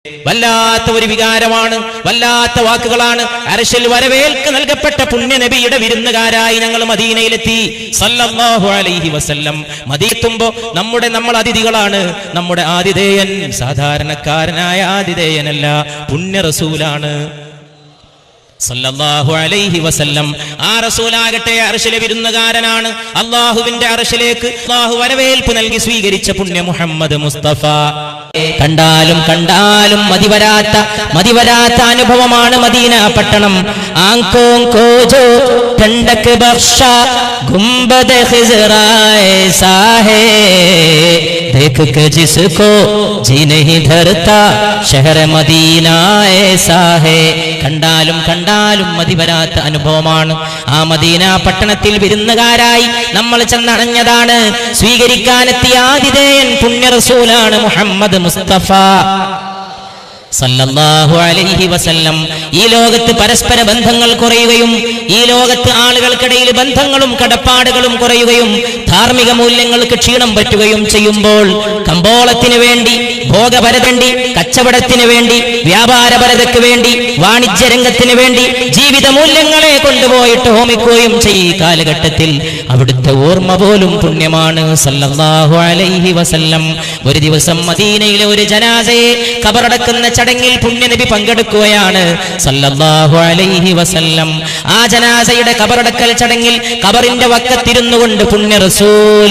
വല്ലാത്ത ഒരു വികാരമാണ്, വല്ലാത്ത വാക്കുകളാണ്. അർശിൽ വരവേൽക്ക് നൽകപ്പെട്ട പുണ്യ നബിയുടെ വിരുന്നുകാരായി ഞങ്ങൾ മദീനയിലെത്തി സല്ലല്ലാഹു അലൈഹി വസല്ലം. മദീനത്തുമ്പോ നമ്മൾ അതിഥികളാണ്. നമ്മുടെ ആതിഥേയൻ സാധാരണക്കാരനായ ആതിഥേയനല്ല, പുണ്യ റസൂലാണ് സല്ലല്ലാഹു അലൈഹി വസല്ലം. ആ റസൂലാകട്ടെ അർശിലെ വിരുന്നുകാരനാണ്. അല്ലാഹുവിന്റെ അർശിലേക്ക് അല്ലാഹു വരവേൽപ്പ് നൽകി സ്വീകരിച്ച പുണ്യ മുഹമ്മദ് മുസ്തഫ. കണ്ടാലും മതിവരാത്ത അനുഭവമാണ് മദീന പട്ടണം. ആങ്കോം കോജോ ठंडक बख्शा गुंबद खिजराए साहे देख के जिसको जी नहीं धरता शहर मदीना ऐसा है. കണ്ടാലും മതിവരാത്ത അനുഭവമാണ്. ആ മദീന പട്ടണത്തിൽ വിരുന്നുകാരായി നമ്മൾ ചെന്നണഞ്ഞതാണ്. സ്വീകരിക്കാനെത്തിയ ആതിഥേയൻ പുണ്യ റസൂലാണ് മുഹമ്മദ് മുസ്തഫ സല്ലല്ലാഹു അലൈഹി വസല്ലം. ഈ ലോകത്ത് പരസ്പര ബന്ധങ്ങൾ കുറയുകയും ഈ ലോകത്ത് ആളുകൾക്കിടയിൽ ബന്ധങ്ങളും കടപ്പാടുകളും കുറയുകയും ധാർമ്മിക മൂല്യങ്ങൾക്ക് ക്ഷീണം പറ്റുകയും ചെയ്യുമ്പോൾ കമ്പോളത്തിന് വേണ്ടി, ഭോഗപരതണ്ടി, കച്ചവടത്തിന് വേണ്ടി, വ്യാപാരപരതയ്ക്ക് വേണ്ടി, വാണിജ്യരംഗത്തിന് വേണ്ടി ജീവിത മൂല്യങ്ങളെ കൊണ്ടുപോയിട്ട് ഹോമിക്കുകയും ചെയ്യും കാലഘട്ടത്തിൽ അവിടുത്തെ ഓർമ്മ പോലും പുണ്യമാണ് സല്ലല്ലാഹു അലൈഹി വസല്ലം. ഒരു ദിവസം മദീനയിലെ ഒരു ജനാസയെ ഖബറടക്കുന്ന ചടങ്ങിൽ പുണ്യനബി പങ്കെടുക്കുകയാണ് സല്ലല്ലാഹു അലൈഹി വസല്ലം. ആ ജനാസയുടെ ഖബറടക്കൽ ചടങ്ങിൽ ഖബറിന്റെ വക്കത്തിരുന്നു കൊണ്ട് പുണ്യ റസൂൽ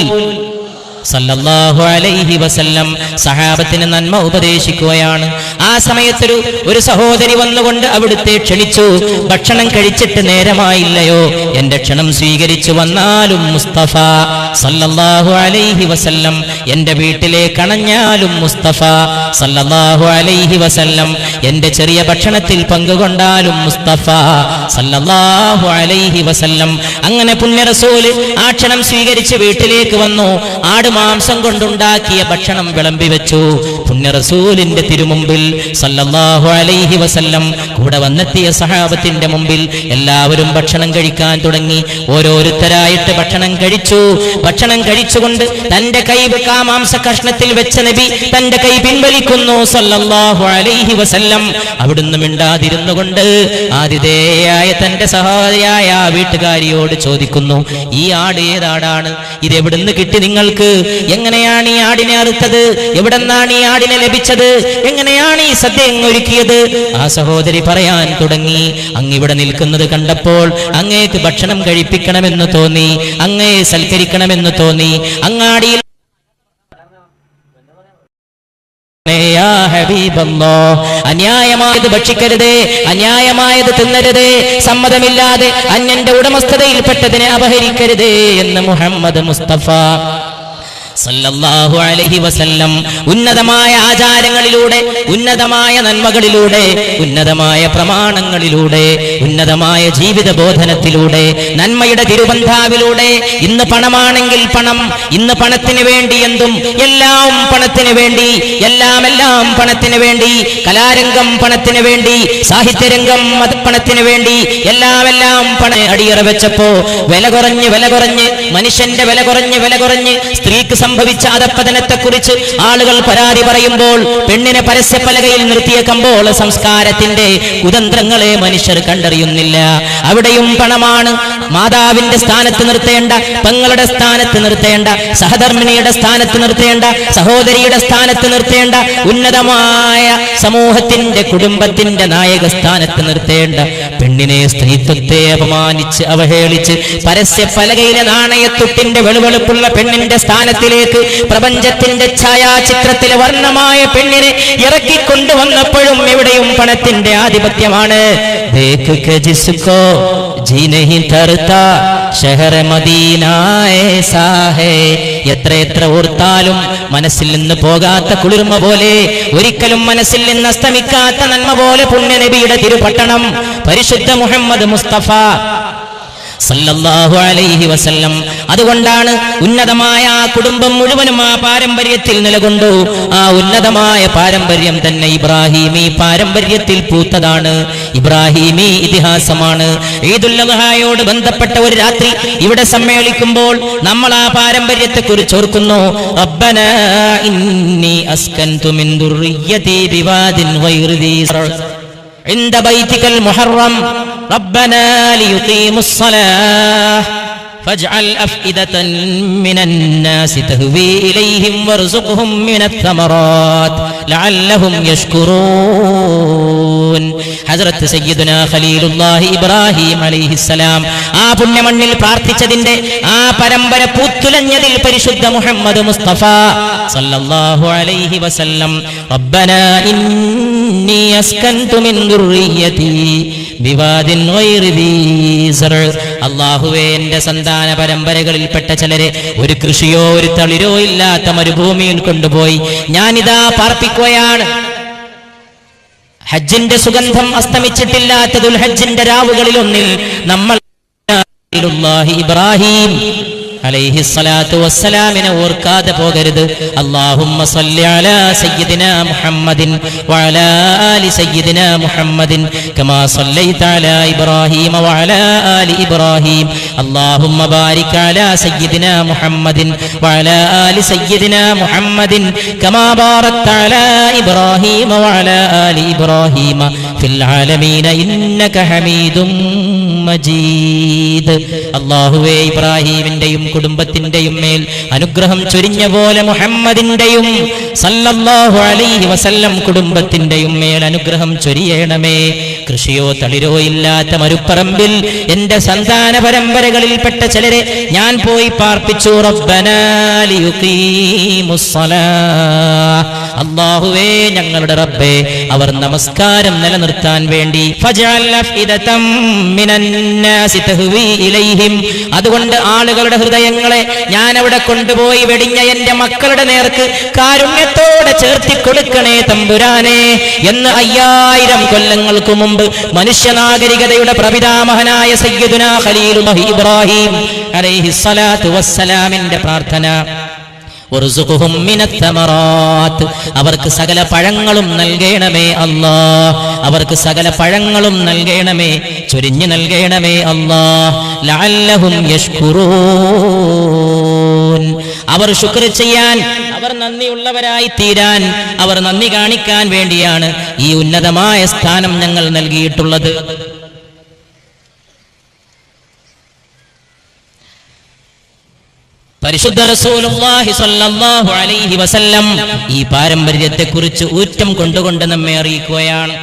സല്ലല്ലാഹു അലൈഹി വസല്ലം സഹാബത്തിന് നന്മ ഉപദേശിക്കുകയാണ്. ആ സമയത്തൊരു സഹോദരി വന്നുകൊണ്ട് അവിടുത്തെ ക്ഷണിച്ചു. ഭക്ഷണം കഴിച്ചിട്ട് നേരമായില്ലയോ? എന്റെ ക്ഷണം സ്വീകരിച്ചു വന്നാലും മുസ്തഫ സല്ലല്ലാഹു അലൈഹി വസല്ലം, എന്റെ വീട്ടിലേക്ക് അണഞ്ഞാലും മുസ്തഫ സല്ലല്ലാഹു അലൈഹി വസല്ലം, എന്റെ ചെറിയ ഭക്ഷണത്തിൽ പങ്കുകൊണ്ടാലും മുസ്തഫ സല്ലല്ലാഹു അലൈഹി വസല്ലം. അങ്ങനെ പുണ്യ റസൂല് ആ ക്ഷണം സ്വീകരിച്ച് വീട്ടിലേക്ക് വന്നു. മാംസം കൊണ്ടുണ്ടാക്കിയ ഭക്ഷണം വിളമ്പി വെച്ചു. പുണ്യ റസൂലിന്റെ തിരുമുമ്പിൽ സല്ലല്ലാഹു അലൈഹി വസല്ലം കൂടെ വന്നെത്തിയ സഹാബത്തിന്റെ മുമ്പിൽ എല്ലാവരും ഭക്ഷണം കഴിക്കാൻ തുടങ്ങി. ഓരോരുത്തരായിട്ട് ഭക്ഷണം കഴിച്ചു. ഭക്ഷണം കഴിച്ചുകൊണ്ട് തന്റെ കൈ ആ മാംസ കഷ്ണത്തിൽ വെച്ച നബി തന്റെ കൈ പിൻവലിക്കുന്നു സല്ലല്ലാഹു അലൈഹി വസല്ലം. അവിടുന്ന് മിണ്ടാതിരുന്നു കൊണ്ട് ആതിഥേയായ തന്റെ സഹോദരിയായ ആ വീട്ടുകാരിയോട് ചോദിക്കുന്നു, ഈ ആട് ഏതാടാണ്? ഇത് എവിടുന്ന് കിട്ടി നിങ്ങൾക്ക്? എങ്ങനെയാണ് ഈ ആടിനെ അറുത്തത്? എവിടെന്നാണ് ഈ ആടിനെ ലഭിച്ചത്? എങ്ങനെയാണ് ഈ സദ്യ ഒരുക്കിയത്? ആ സഹോദരി പറയാൻ തുടങ്ങി, അങ്ങിവിടെ നിൽക്കുന്നത് കണ്ടപ്പോൾ അങ്ങേക്ക് ഭക്ഷണം കഴിപ്പിക്കണമെന്ന് തോന്നി, അങ്ങയെ സൽക്കരിക്കണമെന്ന് തോന്നി. അങ്ങാടിയിൽ അന്യായമായത് ഭക്ഷിക്കരുതേ, അന്യായമായത് തിന്നരുതേ, സമ്മതമില്ലാതെ അന്യന്റെ ഉടമസ്ഥതയിൽപ്പെട്ടതിനെ അപഹരിക്കരുതേ എന്ന് മുഹമ്മദ് മുസ്തഫ സല്ലല്ലാഹു അലൈഹി വസല്ലം ഉന്നതമായ ആചാരങ്ങളിലൂടെ, ഉന്നതമായ നന്മകളിലൂടെ, ഉന്നതമായ പ്രമാണങ്ങളിലൂടെ, ഉന്നതമായ ജീവിത ബോധനത്തിലൂടെ, നന്മയുടെ തിരുബന്ധാവിലൂടെ. ഇന്ന് പണമാണെങ്കിൽ പണം, ഇന്ന് പണത്തിന് വേണ്ടി എന്തും, എല്ലാം പണത്തിന് വേണ്ടി, എല്ലാം പണത്തിന് വേണ്ടി. കലാരംഗം പണത്തിന് വേണ്ടി, സാഹിത്യരംഗം പണത്തിന് വേണ്ടി, എല്ലാം പണം അടിയറ വെച്ചപ്പോ വില കുറഞ്ഞ് മനുഷ്യന്റെ വില കുറഞ്ഞ് സ്ത്രീക്ക് സംഭവിച്ച അധപ്പതനത്തെക്കുറിച്ച് ആളുകൾ പരാതി പറയുമ്പോൾ പെണ്ണിനെ പരസ്യപ്പലകയിൽ നിർത്തിയ കമ്പോള സംസ്കാരത്തിന്റെ കുതന്ത്രങ്ങളെ മനുഷ്യർ കണ്ടറിയുന്നില്ല. അവിടെയും പണമാണ്. മാതാവിന്റെ സ്ഥാനത്ത് നിർത്തേണ്ട, പെങ്ങളുടെ സ്ഥാനത്ത് നിർത്തേണ്ട, സഹധർമ്മിണിയുടെ സ്ഥാനത്ത് നിർത്തേണ്ട, സഹോദരിയുടെ സ്ഥാനത്ത് നിർത്തേണ്ട, ഉന്നതമായ സമൂഹത്തിന്റെ കുടുംബത്തിന്റെ നായക സ്ഥാനത്ത് നിർത്തേണ്ട പെണ്ണിനെ, സ്ത്രീത്വത്തെ അപമാനിച്ച് അവഹേളിച്ച് പരസ്യപ്പലകയിലെ നാണയത്തുട്ടിന്റെ വെളുവെളുപ്പുള്ള പെണ്ണിന്റെ സ്ഥാനത്തിലേക്ക് പ്രപഞ്ചത്തിന്റെ ഛായാചിത്രത്തിലെ വർണ്ണമായ പെണ്ണിനെ ഇറക്കിക്കൊണ്ടുവന്നപ്പോഴും ഇവിടെയും പണത്തിന്റെ ആധിപത്യമാണ്. എത്ര ഓർത്താലും മനസ്സിൽ നിന്ന് പോകാത്ത കുളിർമ പോലെ, ഒരിക്കലും മനസ്സിൽ നിന്ന് അസ്തമിക്കാത്ത നന്മ പോലെ പുണ്യ നബിയുടെ തിരുപട്ടണം പരിശുദ്ധ മുഹമ്മദ് മുസ്തഫ സല്ലല്ലാഹു അലൈഹി വസല്ലം. അതുകൊണ്ടാണ് ഉന്നതമായ ആ കുടുംബം മുഴുവനും ആ പാരമ്പര്യത്തിൽ നിലകൊണ്ടു. ആ ഉന്നതമായ പാരമ്പര്യം തന്നെ ഇബ്രാഹിമി പാരമ്പര്യത്തിൽ പൂത്തതാണ്, ഇബ്രാഹിമി ഇതിഹാസമാണ്. ഈദുൽ അദ്ഹയോട് ബന്ധപ്പെട്ട ഒരു രാത്രി ഇവിടെ സമ്മേളിക്കുമ്പോൾ നമ്മൾ ആ പാരമ്പര്യത്തെ കുറിച്ച് ഓർക്കുന്നു. റബ്ബനാ ഇന്നി അസ്കൻതു മിൻ ദുർരിയ്യതി ബിവാദിൻ ഗൈറി ദീ عند بيتك المحرم ربنا ليقيموا الصلاة فاجعل أفئدة من الناس تهوي إليهم وارزقهم من الثمرات لعلهم يشكرون. ഹസ്രത്ത് സയ്യിദുനാ ഖലീലുല്ലാഹി ഇബ്രാഹിം അലൈഹിസ്സലാം ആ പുണ്യമണ്ണിൽ പ്രാർത്ഥിച്ചതിന്റെ ആ പരമ്പര പൂത്തുലഞ്ഞതിൽ പരിശുദ്ധ മുഹമ്മദ് മുസ്തഫ സല്ലല്ലാഹു അലൈഹി വസല്ലം റബ്ബനാ ഇന്നി അസ്കൻതു മിൻ ദുർരിയ്യതി ബിവാദിൻ ഗൈറി ദീ സർ. അല്ലാഹുവേ, എന്റെ സന്താന പരമ്പരകളിൽപ്പെട്ട ചിലരെ ഒരു കൃഷിയോ ഒരു തളിരോ ഇല്ലാത്ത മരുഭൂമിയിൽ കൊണ്ടുപോയി ഞാനിതാ പാർപ്പിക്കുകയാണ്. ഹജ്ജിന്റെ സുഗന്ധം അസ്തമിച്ചിട്ടില്ലാത്ത ദുൽഹജ്ജിന്റെ രാവുകളിൽ ഒന്നിൽ നമ്മൾ ഇബ്രാഹിം അലൈഹിസ്സലാത്തു വസ്സലാമിനെ ഓർക്കാതെ പോകരുത്. അല്ലാഹുമ്മ സ്വല്ലി അലാ സയ്യിദിനാ മുഹമ്മദിൻ വഅലാ ആലി സയ്യിദിനാ മുഹമ്മദിൻ കമാ സ്വല്ലൈത അലാ ഇബ്രാഹീമ വഅലാ ആലി ഇബ്രാഹീം. അല്ലാഹുമ്മ ബാരിക് അലാ സയ്യിദിനാ മുഹമ്മദിൻ വഅലാ ആലി സയ്യിദിനാ മുഹമ്മദിൻ കമാ ബാറക്ത അലാ ഇബ്രാഹീമ വഅലാ ആലി ഇബ്രാഹീമ ഫിൽ ആലമീന ഇന്നക ഹമീദും മജീദ്. അല്ലാഹുവേ, ഇബ്രാഹീമിന്റെയും കുടുംബത്തിന്റെയും മേൽ അനുഗ്രഹം ചൊരിഞ്ഞ പോലെ മുഹമ്മദിന്റെയും സല്ലല്ലാഹു അലൈഹി വസല്ലം കുടുംബത്തിന്റെയും മേൽ അനുഗ്രഹം ചൊരിയണമേ. കൃഷിയോ തളിരോ ഇല്ലാത്ത മരുപ്പറമ്പിൽ എന്റെ സന്താന പരമ്പരകളിൽപ്പെട്ട ചിലരെ ഞാൻ പോയി പാർപ്പിച്ചു. റബ്ബനാ ലിയുഖീമുസ്സലാഹ്. അല്ലാഹുവേ, ഞങ്ങളുടെ റബ്ബേ, അവർ നമസ്കാരം നിലനിർത്താൻ വേണ്ടി ഫജഅൽ അഫ്ഇദതം മിനന്നാസി തഹ്വി ഇലൈഹിം. അതുകൊണ്ട് ആളുകളുടെ ഹൃദയങ്ങളെ ഞാൻ അവിടെ കൊണ്ടുപോയി വെടിഞ്ഞ എന്റെ മക്കളുടെ നേർക്ക് കാരുണ്യത്തോടെ ചേർത്തി കൊടുക്കണേ തമ്പുരാനെ എന്ന് 5000 കൊല്ലങ്ങൾക്ക് മുമ്പ് മനുഷ്യനാഗരികതയുടെ പ്രപിതാമഹനായ സയ്യിദുനാ ഖലീലുല്ലാഹി ഇബ്രാഹിം അലൈഹിസ്സലാത്തു വസ്സലാമിന്റെ പ്രാർത്ഥന. വർസുഖുഹും മിനത്തമറാത്ത്. അവർക്ക് സകല പഴങ്ങളും നൽകണമേ അല്ലാഹ്. അവർക്ക് സകല പഴങ്ങളും നൽകണമേ, ചൊരിഞ്ഞു നൽകണമേ അല്ലാഹ്. ലഅല്ലഹും യഷ്കുറൂൻ. അവർ ശുക്ർ ചെയ്യാൻ, അവർ നന്ദിയുള്ളവരായി തീരാൻ, അവർ നന്ദി കാണിക്കാൻ വേണ്ടിയാണ് ഈ ഉന്നതമായ സ്ഥാനം ഞങ്ങൾ നൽകിയിട്ടുള്ളത്. പരിശുദ്ധ റസൂലുള്ളാഹി സ്വല്ലല്ലാഹു അലൈഹി വസല്ലം ഈ പാരമ്പര്യത്തെക്കുറിച്ച് ഊറ്റം കൊണ്ടുകൊണ്ട് നമ്മെ അറിയിക്കുകയാണ്.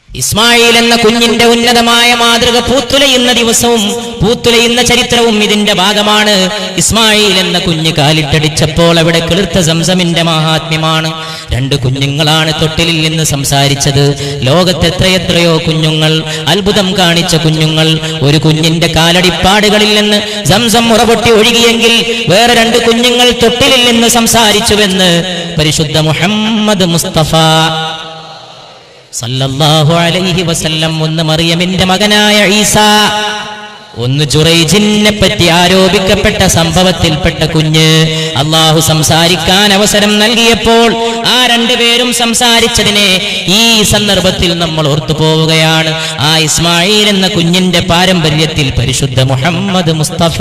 ഇസ്മായിൽ എന്ന കുഞ്ഞിന്റെ ഉന്നതമായ മാതൃക പൂത്തുലയുന്ന ദിവസവും പൂത്തുലയുന്ന ചരിത്രവും ഇതിന്റെ ഭാഗമാണ്. ഇസ്മായിൽ എന്ന കുഞ്ഞ് കാലിട്ടടിച്ചപ്പോൾ അവിടെ കിളിർത്ത സംസമിന്റെ മഹാത്മ്യമാണ്. 2 കുഞ്ഞുങ്ങളാണ് തൊട്ടിലിൽ നിന്ന് സംസാരിച്ചത്. ലോകത്ത് എത്രയെത്രയോ കുഞ്ഞുങ്ങൾ, അത്ഭുതം കാണിച്ച കുഞ്ഞുങ്ങൾ. ഒരു കുഞ്ഞിന്റെ കാലടിപ്പാടുകളിൽ നിന്ന് സംസം ഉറപൊട്ടി ഒഴുകിയെങ്കിൽ വേറെ 2 കുഞ്ഞുങ്ങൾ തൊട്ടിലിൽ നിന്ന് സംസാരിച്ചുവെന്ന് പരിശുദ്ധ മുഹമ്മദ് മുസ്തഫ സല്ലല്ലാഹു അലൈഹി വസല്ലം. ഒന്ന് മറിയമിന്റെ മകനായ ഈസാ, ഒന്ന് ജുറൈജിനെ പറ്റി ആരോപിക്കപ്പെട്ട സംഭവത്തിൽപ്പെട്ട കുഞ്ഞ്. അള്ളാഹു സംസാരിക്കാൻ അവസരം നൽകിയപ്പോൾ ആ 2 പേരും സംസാരിച്ചതിനെ ഈ സന്ദർഭത്തിൽ നമ്മൾ ഓർത്തു പോവുകയാണ്. ആ ഇസ്മായിൽ എന്ന കുഞ്ഞിന്റെ പാരമ്പര്യത്തിൽ പരിശുദ്ധ മുഹമ്മദ് മുസ്തഫ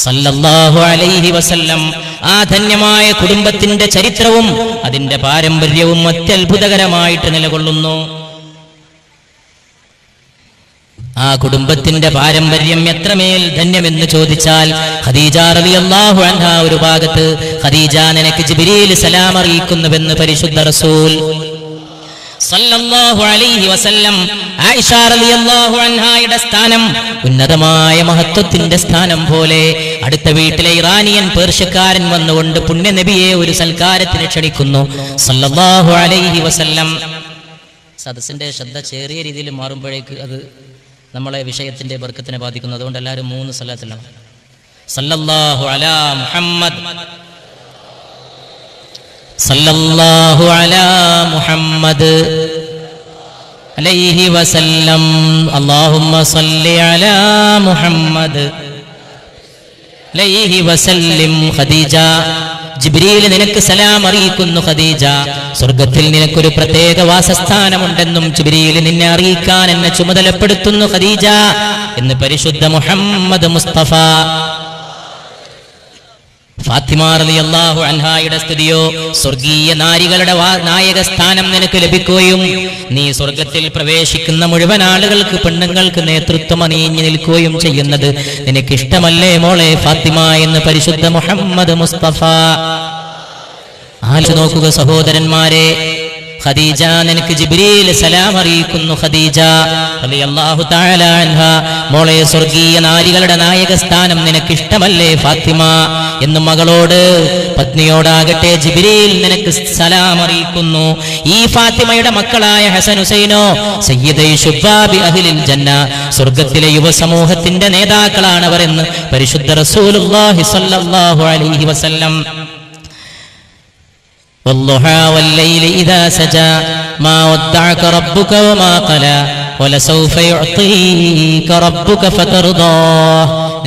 സല്ലല്ലാഹു അലൈഹി വസല്ലം ആ ധന്യമായ കുടുംബത്തിന്റെ ചരിത്രവും അതിന്റെ പാരമ്പര്യവും അത്യത്ഭുതകരമായിട്ട് നിലകൊള്ളുന്നു. ആ കുടുംബത്തിന്റെ പാരമ്പര്യം എത്രമേൽ ധന്യമെന്ന് ചോദിച്ചാൽ, ഖദീജ റളിയല്ലാഹു അൻഹാ ഒരു ഭാഗത്ത്, ഖദീജ നിനക്ക് ജിബ്രീൽ സലാം അറിയിക്കുന്നുവെന്ന് പരിശുദ്ധ റസൂൽ സല്ലല്ലാഹു അലൈഹി വസല്ലം. ആയിഷ റളിയല്ലാഹു അൻഹായുടെ സ്ഥാനം ഉന്നതമായ മഹത്വത്തിന്റെ സ്ഥാനം പോലെ. അടുത്ത വീട്ടിലെ ഇറാനിയൻ പേർഷ്യക്കാരൻ വന്നുകൊണ്ട് പുണ്യ നബിയെ ഒരു സൽക്കാരത്തിന് ക്ഷണിക്കുന്നു സല്ലല്ലാഹു അലൈഹി വസല്ലം. സദസ്സിന്റെ ശ്രദ്ധ ചെറിയ രീതിയിൽ മാറുമ്പോഴേക്ക് അത് നമ്മളെ വിഷയത്തിന്റെ ബർക്കത്തിനെ ബാധിക്കുന്നു. അതുകൊണ്ട് എല്ലാവരും 3 സല്ലല്ലാഹു സല്ലല്ലാഹു അലാ മുഹമ്മദ് സല്ലല്ലാഹു അലാ മുഹമ്മദ് അലൈഹി വസല്ലം. അല്ലാഹുമ്മ സ്വല്ലി അലാ മുഹമ്മദ് അലൈഹി വസല്ലം. ഖദീജ, ജിബ്രീൽ നിനക്ക് സലാം അറിയിക്കുന്നു ഖദീജ. സ്വർഗത്തിൽ നിനക്കൊരു പ്രത്യേക വാസസ്ഥാനമുണ്ടെന്നും ജിബ്രീൽ നിന്നെ അറിയിക്കാൻ എന്നെ ചുമതലപ്പെടുത്തുന്നു ഖദീജ എന്ന് പരിശുദ്ധ മുഹമ്മദ് മുസ്തഫ. ഫാത്തിമ റളിയല്ലാഹു അൻഹായുടെ സ്തുതിയോ, സ്വർഗീയ നാരികളുടെ നായക സ്ഥാനം നിനക്ക് ലഭിക്കുകയും നീ സ്വർഗത്തിൽ പ്രവേശിക്കുന്ന മുഴുവൻ ആളുകൾക്ക്, പെണ്ണുങ്ങൾക്ക് നേതൃത്വം അണിഞ്ഞു നിൽക്കുകയും ചെയ്യുന്നത് നിനക്ക് ഇഷ്ടമല്ലേ മോളെ ഫാത്തിമ എന്ന് പരിശുദ്ധ മുഹമ്മദ് മുസ്തഫ. ആലോചിച്ച് നോക്കുക സഹോദരന്മാരെ, ഖദീജ നിനക്ക് ജിബ്രീൽ സലാം അറിയിക്കുന്നു. ഖദീജ റളിയല്ലാഹു തആല അൻഹ, മോളെ സ്വർഗീയ നാരികളുടെ നായക സ്ഥാനം നിനക്ക് ഇഷ്ടമല്ലേ ഫാത്തിമ എന്ന് മകളോട്, പത്നിയോടാകട്ടെ ജിബ്രീൽ നിനക്ക് സലാം അറിയിക്കുന്നു. ഈ ഫാത്തിമയുടെ മക്കളായ ഹസൻ ഹുസൈനോ സയ്യിദൈ ശുബാബി അഹ്ലിൽ ജന്ന, സ്വർഗ്ഗത്തിലെ യുവസമൂഹത്തിന്റെ നേതാക്കളാണവർ എന്ന് പരിശുദ്ധ റസൂലുള്ളാഹി സ്വല്ലല്ലാഹു അലൈഹി വസല്ലം. والضحى والليل إذا سجى ما ودعك ربك وما قلى ولسوف يعطيك ربك فترضى.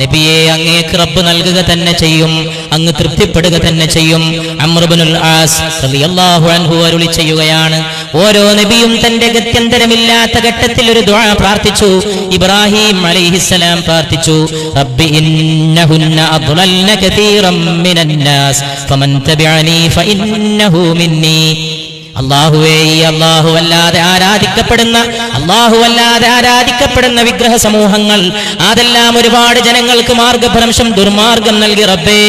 നബിയെ, അങ്ങേക്ക് റബ്ബ് നൽകുക തന്നെ ചെയ്യും, അങ്ങ് തൃപ്തിപ്പെടുക തന്നെ ചെയ്യും. അംർ ഇബ്നുൽ ആസ് റളിയല്ലാഹു അൻഹു അരുളി ചെയ്യുകയാണ്, ഓരോ നബിയും തന്റെ ഗത്യന്തരമില്ലാത്ത ഘട്ടത്തിൽ ഒരു ദുആ പ്രാർത്ഥിച്ചു. ഇബ്രാഹിം അലൈഹിസ്സലാം പ്രാർത്ഥിച്ചു, റബ്ബി ഇന്നഹുന്ന അദ്ലൽന കതീറൻ മിനന്നാസ് ഫമൻ തബിഅനി ഫഇന്നഹു മിന്നി. അല്ലാഹുവേ, ഈ അല്ലാഹുവല്ലാതെ ആരാധിക്കപ്പെടുന്ന വിഗ്രഹ സമൂഹങ്ങൾ, അതെല്ലാം ഒരുപാട് ജനങ്ങൾക്ക് മാർഗഭ്രംശം, ദുർമാർഗം നൽകി റബ്ബേ.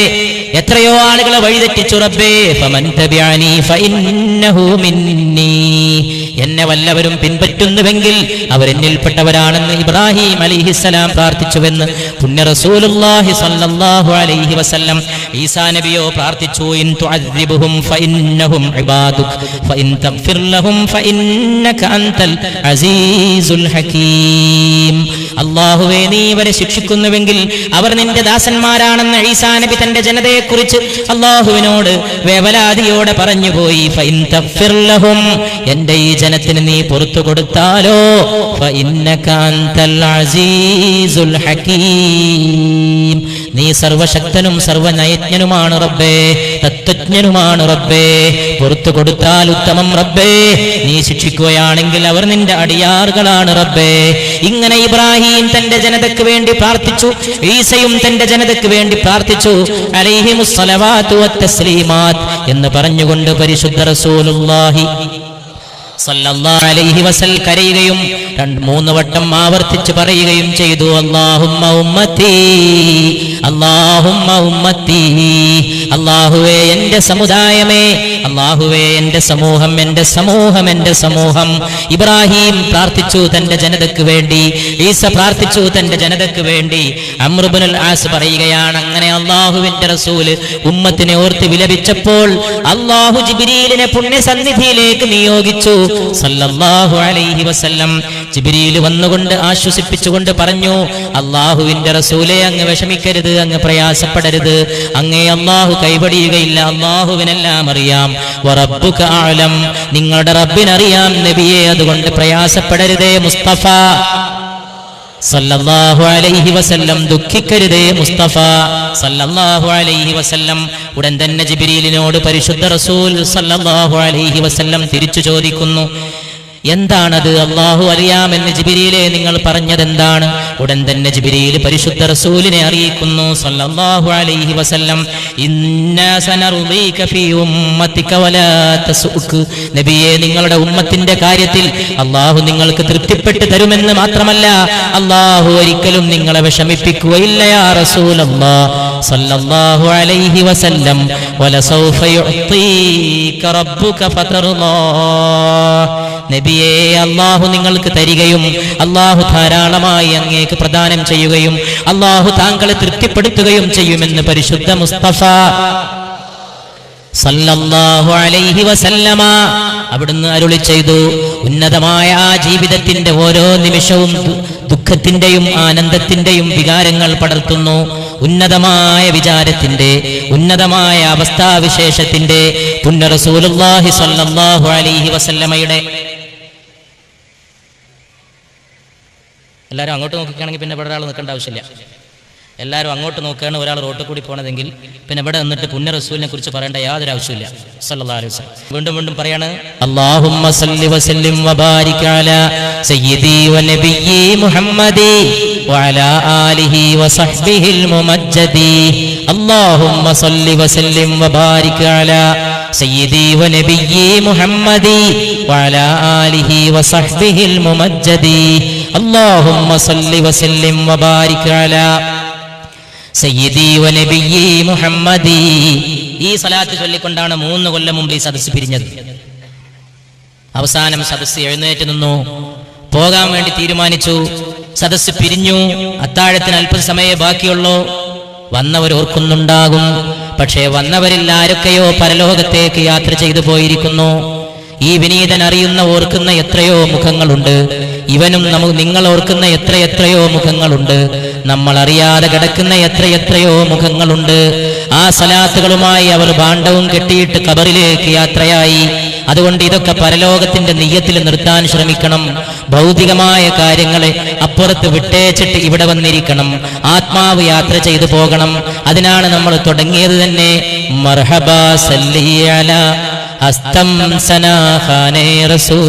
എത്രയോ ആളുകളെ വഴിതെറ്റിച്ചു റബ്ബേ. ഫമൻ തബിഅനി ഫഇന്നഹു മിന്നി. എന്നെ വല്ലവരും പിൻപറ്റുന്നുവെങ്കിൽ അവരെന്നിൽപ്പെട്ടവരാണെന്ന് ഇബ്രാഹിം അലൈഹിസ്സലാം പ്രാർത്ഥിച്ചുവെന്ന് പുണ്യ റസൂലുള്ളാഹി സ്വല്ലല്ലാഹു അലൈഹി വസല്ലം. ഈസാ നബിയോ പ്രാർത്ഥിച്ചു, ഇൻ തുഅദ്ദിബുഹും ഫഇന്നഹും ഇബാദുക ഫഇൻ തഗ്ഫിർ ലഹും ഫഇന്നക അൻതൽ അസീസുൽ ഹകീം. അല്ലാഹുവേ, നീ ഇവരെ ശിക്ഷിക്കുന്നുവെങ്കിൽ അവർ നിന്റെ ദാസന്മാരാണെന്ന് ഈസാ നബി തന്റെ ജനതയെക്കുറിച്ച് അല്ലാഹുവിനോട് വേവലാതിയോടെ പറഞ്ഞുപോയി. ഫഇൻ തഗ്ഫിർ ലഹും, എന്റെ ഈ ജനത്തിന് നീ പുറത്തു കൊടുത്താലോ, ഫഇന്നക അൻതൽ അസീസുൽ ഹകീം, നീ സർവശക്തനും സർവനയജ്ഞനുമാണ് റബ്ബേ, തത്വജ്ഞനുമാണ് റബ്ബേ. പുറത്തു കൊടുത്താൽ ഉത്തമം റബ്ബേ, നീ ശിക്ഷിക്കുകയാണെങ്കിൽ അവർ നിന്റെ അടിയാറുകളാണ് റബ്ബേ. ഇങ്ങനെ ഇബ്രാഹിം തന്റെ ജനതയ്ക്ക് വേണ്ടി പ്രാർത്ഥിച്ചു, ഈസയും തന്റെ ജനതയ്ക്ക് വേണ്ടി പ്രാർത്ഥിച്ചു. അലൈഹിമുസ് സ്വലവാത്തു വത്തസ്ലീമാത്ത് എന്ന് പറഞ്ഞുകൊണ്ട് പരിശുദ്ധ റസൂലുള്ളാഹി സല്ലല്ലാഹു അലൈഹി വസല്ലം കരയുകയും 2-3 വട്ടം ആവർത്തിച്ച് പറയുകയും ചെയ്തു, അല്ലാഹുമ്മ ഉമ്മത്തി, അല്ലാഹുമ്മ ഉമ്മത്തി. അല്ലാഹുവേ എന്റെ സമുദായമേ, അല്ലാഹുവേ എന്റെ സമൂഹം, എന്റെ സമൂഹം, എന്റെ സമൂഹം. ഇബ്രാഹിം പ്രാർത്ഥിച്ചു തന്റെ ജനതയ്ക്ക് വേണ്ടി, ഈസ പ്രാർത്ഥിച്ചു തന്റെ ജനതയ്ക്ക് വേണ്ടി. അംർ ഇബ്നുൽ ആസ് പറയുകയാണ്, അങ്ങനെ അല്ലാഹുവിന്റെ റസൂല് ഉമ്മത്തിനെ ഓർത്ത് വിലപിച്ചപ്പോൾ അല്ലാഹു ജിബ്രീലിനെ പുണ്യസന്നിധിയിലേക്ക് നിയോഗിച്ചു സല്ലല്ലാഹു അലൈഹി വസല്ലം. ജിബ്രീൽ വന്നുകൊണ്ട് ആശ്വസിപ്പിച്ചുകൊണ്ട് പറഞ്ഞു, അല്ലാഹുവിന്റെ റസൂലേ, അങ്ങ് വിഷമിക്കരുത്, അങ്ങ് പ്രയാസപ്പെടരുത്, അങ്ങേ അല്ലാഹു കൈവടിയുകയില്ല, അല്ലാഹുവിനെല്ലാം അറിയാം. വറബ്ബുക അഅലം, നിങ്ങളുടെ റബ്ബിനറിയാം നബിയെ, അതുകൊണ്ട് പ്രയാസപ്പെടരുതേ മുസ്തഫ സല്ലല്ലാഹു അലൈഹി വസല്ലം, ദുഃഖിക്കരുതേ മുസ്തഫ സല്ലല്ലാഹു അലൈഹി വസല്ലം. ഉടൻ തന്നെ ജിബ്രീലിനോട് പരിശുദ്ധ റസൂൽ സല്ലല്ലാഹു അലൈഹി വസല്ലം തിരിച്ചു ചോദിക്കുന്നു, എന്താണത്? അല്ലാഹു അറിയാമെന്ന് ജിബ്രീലേ നിങ്ങൾ പറഞ്ഞതെന്താണ്? ഉടൻ തന്നെ ജിബ്രീൽ പരിശുദ്ധ റസൂലിനെ അറിയിക്കുന്നു സല്ലല്ലാഹു അലൈഹി വസല്ലം, ഇന്നാ സനറുദീക ഫീ ഉമ്മതിക വലാ തസുക്. നബിയേ, നിങ്ങളുടെ ഉമ്മത്തിന്റെ കാര്യത്തിൽ അല്ലാഹു നിങ്ങൾക്ക് തൃപ്തിപ്പെട്ട് തരുമെന്ന് മാത്രമല്ല, അല്ലാഹു ഒരിക്കലും നിങ്ങളെ വിഷമിപ്പിക്കുകയില്ല യാ റസൂലല്ലാഹ് സല്ലല്ലാഹു അലൈഹി വസല്ലം. വലസൗഫ യുഅതീക റബ്ബുക ഫതർദാ. നബിയെ, അല്ലാഹു നിങ്ങൾക്ക് തരികയും അല്ലാഹു ധാരാളമായി അങ്ങേക്ക് പ്രദാനം ചെയ്യുകയും അല്ലാഹു താങ്കളെ തൃപ്തിപ്പെടുത്തുകയും ചെയ്യുമെന്ന് പരിശുദ്ധ മുസ്തഫ സല്ലല്ലാഹു അലൈഹി വസല്ലമ അവിടുന്ന് അരുളി ചെയ്തു. ഉന്നതമായ ആ ജീവിതത്തിന്റെ ഓരോ നിമിഷവും ദുഃഖത്തിന്റെയും ആനന്ദത്തിന്റെയും വികാരങ്ങൾ പടർത്തുന്നു. ഉന്നതമായ വിചാരത്തിന്റെ, ഉന്നതമായ അവസ്ഥാവിശേഷത്തിന്റെ പുണ്യ റസൂലുള്ളാഹി സ്വല്ലല്ലാഹു അലൈഹി വസല്ലമയുടെ എല്ലാവരും അങ്ങോട്ട് നോക്കുകയാണെങ്കിൽ പിന്നെ ഇവിടെ ഒരാൾ നിൽക്കേണ്ട ആവശ്യമില്ല. എല്ലാവരും അങ്ങോട്ട് നോക്കുകയാണ് ഒരാൾ റോട്ടിൽ കൂടി പോകണതെങ്കിൽ പിന്നെ ഇവിടെ നിന്നിട്ട് പുണ്യ റസൂലിനെ കുറിച്ച് പറയേണ്ട യാതൊരു ആവശ്യമില്ല സല്ലല്ലാഹു അലൈഹി വസല്ലം. വീണ്ടും വീണ്ടും പറയാണ്, അല്ലാഹുമ്മ സല്ലി വസല്ലിം വബാരിക് അലാ സയ്യിദി വനബിയ്യി മുഹമ്മദി വഅലാ ആലിഹി വസഹ്ബിഹിൽ മുമജ്ജദി. അല്ലാഹുമ്മ സല്ലി വസല്ലിം വബാരിക് അലാ സയ്യിദി വനബിയ്യി മുഹമ്മദി വഅലാ ആലിഹി വസഹ്ബിഹിൽ മുമജ്ജദി. അല്ലാഹുമ്മ സല്ലി വസല്ലിം വബാരിക് അലാ സയ്യിദി വനബിയ്യി മുഹമ്മദി. ഈ സലാത്ത് ചൊല്ലിക്കൊണ്ടാണ് 3 കൊല്ലം മുമ്പ് ഈ സദസ്സ് പിരിഞ്ഞത്. അവസാനം സദസ്സ് എഴുന്നേറ്റ് നിന്നു, പോകാൻ വേണ്ടി തീരുമാനിച്ചു. സദസ്സ് പിരിഞ്ഞു. അത്താഴത്തിന് അല്പസമയമേ ബാക്കിയുള്ളൂ. വന്നവർ ഓർക്കുന്നുണ്ടാകും, പക്ഷേ വന്നവരിൽ ആരൊക്കെയോ പരലോകത്തേക്ക് യാത്ര ചെയ്തു പോയിരിക്കുന്നു. ഈ വിനീതൻ അറിയുന്ന ഓർക്കുന്ന എത്രയോ മുഖങ്ങളുണ്ട്. ഇവനും നിങ്ങൾ ഓർക്കുന്ന എത്രയെത്രയോ മുഖങ്ങളുണ്ട്. നമ്മൾ അറിയാതെ കിടക്കുന്ന എത്രയെത്രയോ മുഖങ്ങളുണ്ട്. ആ സലാത്തുകളുമായി അവർ ഭാണ്ഡവും കെട്ടിയിട്ട് ഖബറിലേക്ക് യാത്രയായി. അതുകൊണ്ട് ഇതൊക്കെ പരലോകത്തിന്റെ നിയ്യത്തിൽ നിർത്താൻ ശ്രമിക്കണം. ഭൗതികമായ കാര്യങ്ങളെ അപ്പുറത്ത് വിട്ടേച്ചിട്ട് ഇവിടെ വന്നിരിക്കണം. ആത്മാവ് യാത്ര ചെയ്തു പോകണം. അതിനാണ് നമ്മൾ തുടങ്ങിയത് തന്നെ. മർഹബാ സല്ലി അലാ അസ്തം സനാഖാനേ റസൂൽ.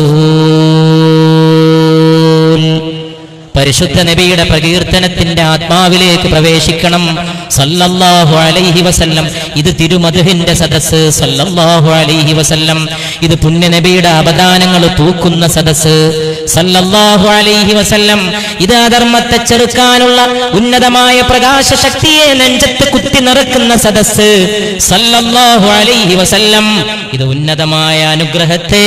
പരിശുദ്ധ നബിയുടെ പ്രകീർത്തനത്തിന്റെ ആത്മാവിലേക്ക് പ്രവേശിക്കണം സല്ലല്ലാഹു അലൈഹി വസല്ലം. ഇത് തിരുമദ്ഹിന്റെ സദസ്സ് സല്ലല്ലാഹു അലൈഹി വസല്ലം. ഇത് പുണ്യ നബിയുടെ അവദാനങ്ങൾ തൂക്കുന്ന സദസ്സ് സല്ലല്ലാഹു അലൈഹി വസല്ലം. ഇത് അധർമ്മത്തെ ചെറുക്കാനുള്ള ഉന്നതമായ പ്രകാശ ശക്തിയെ നെഞ്ചത്ത് കുത്തി നിറക്കുന്ന സദസ്സ് സല്ലല്ലാഹു അലൈഹി വസല്ലം. ഇത് ഉന്നതമായ അനുഗ്രഹത്തെ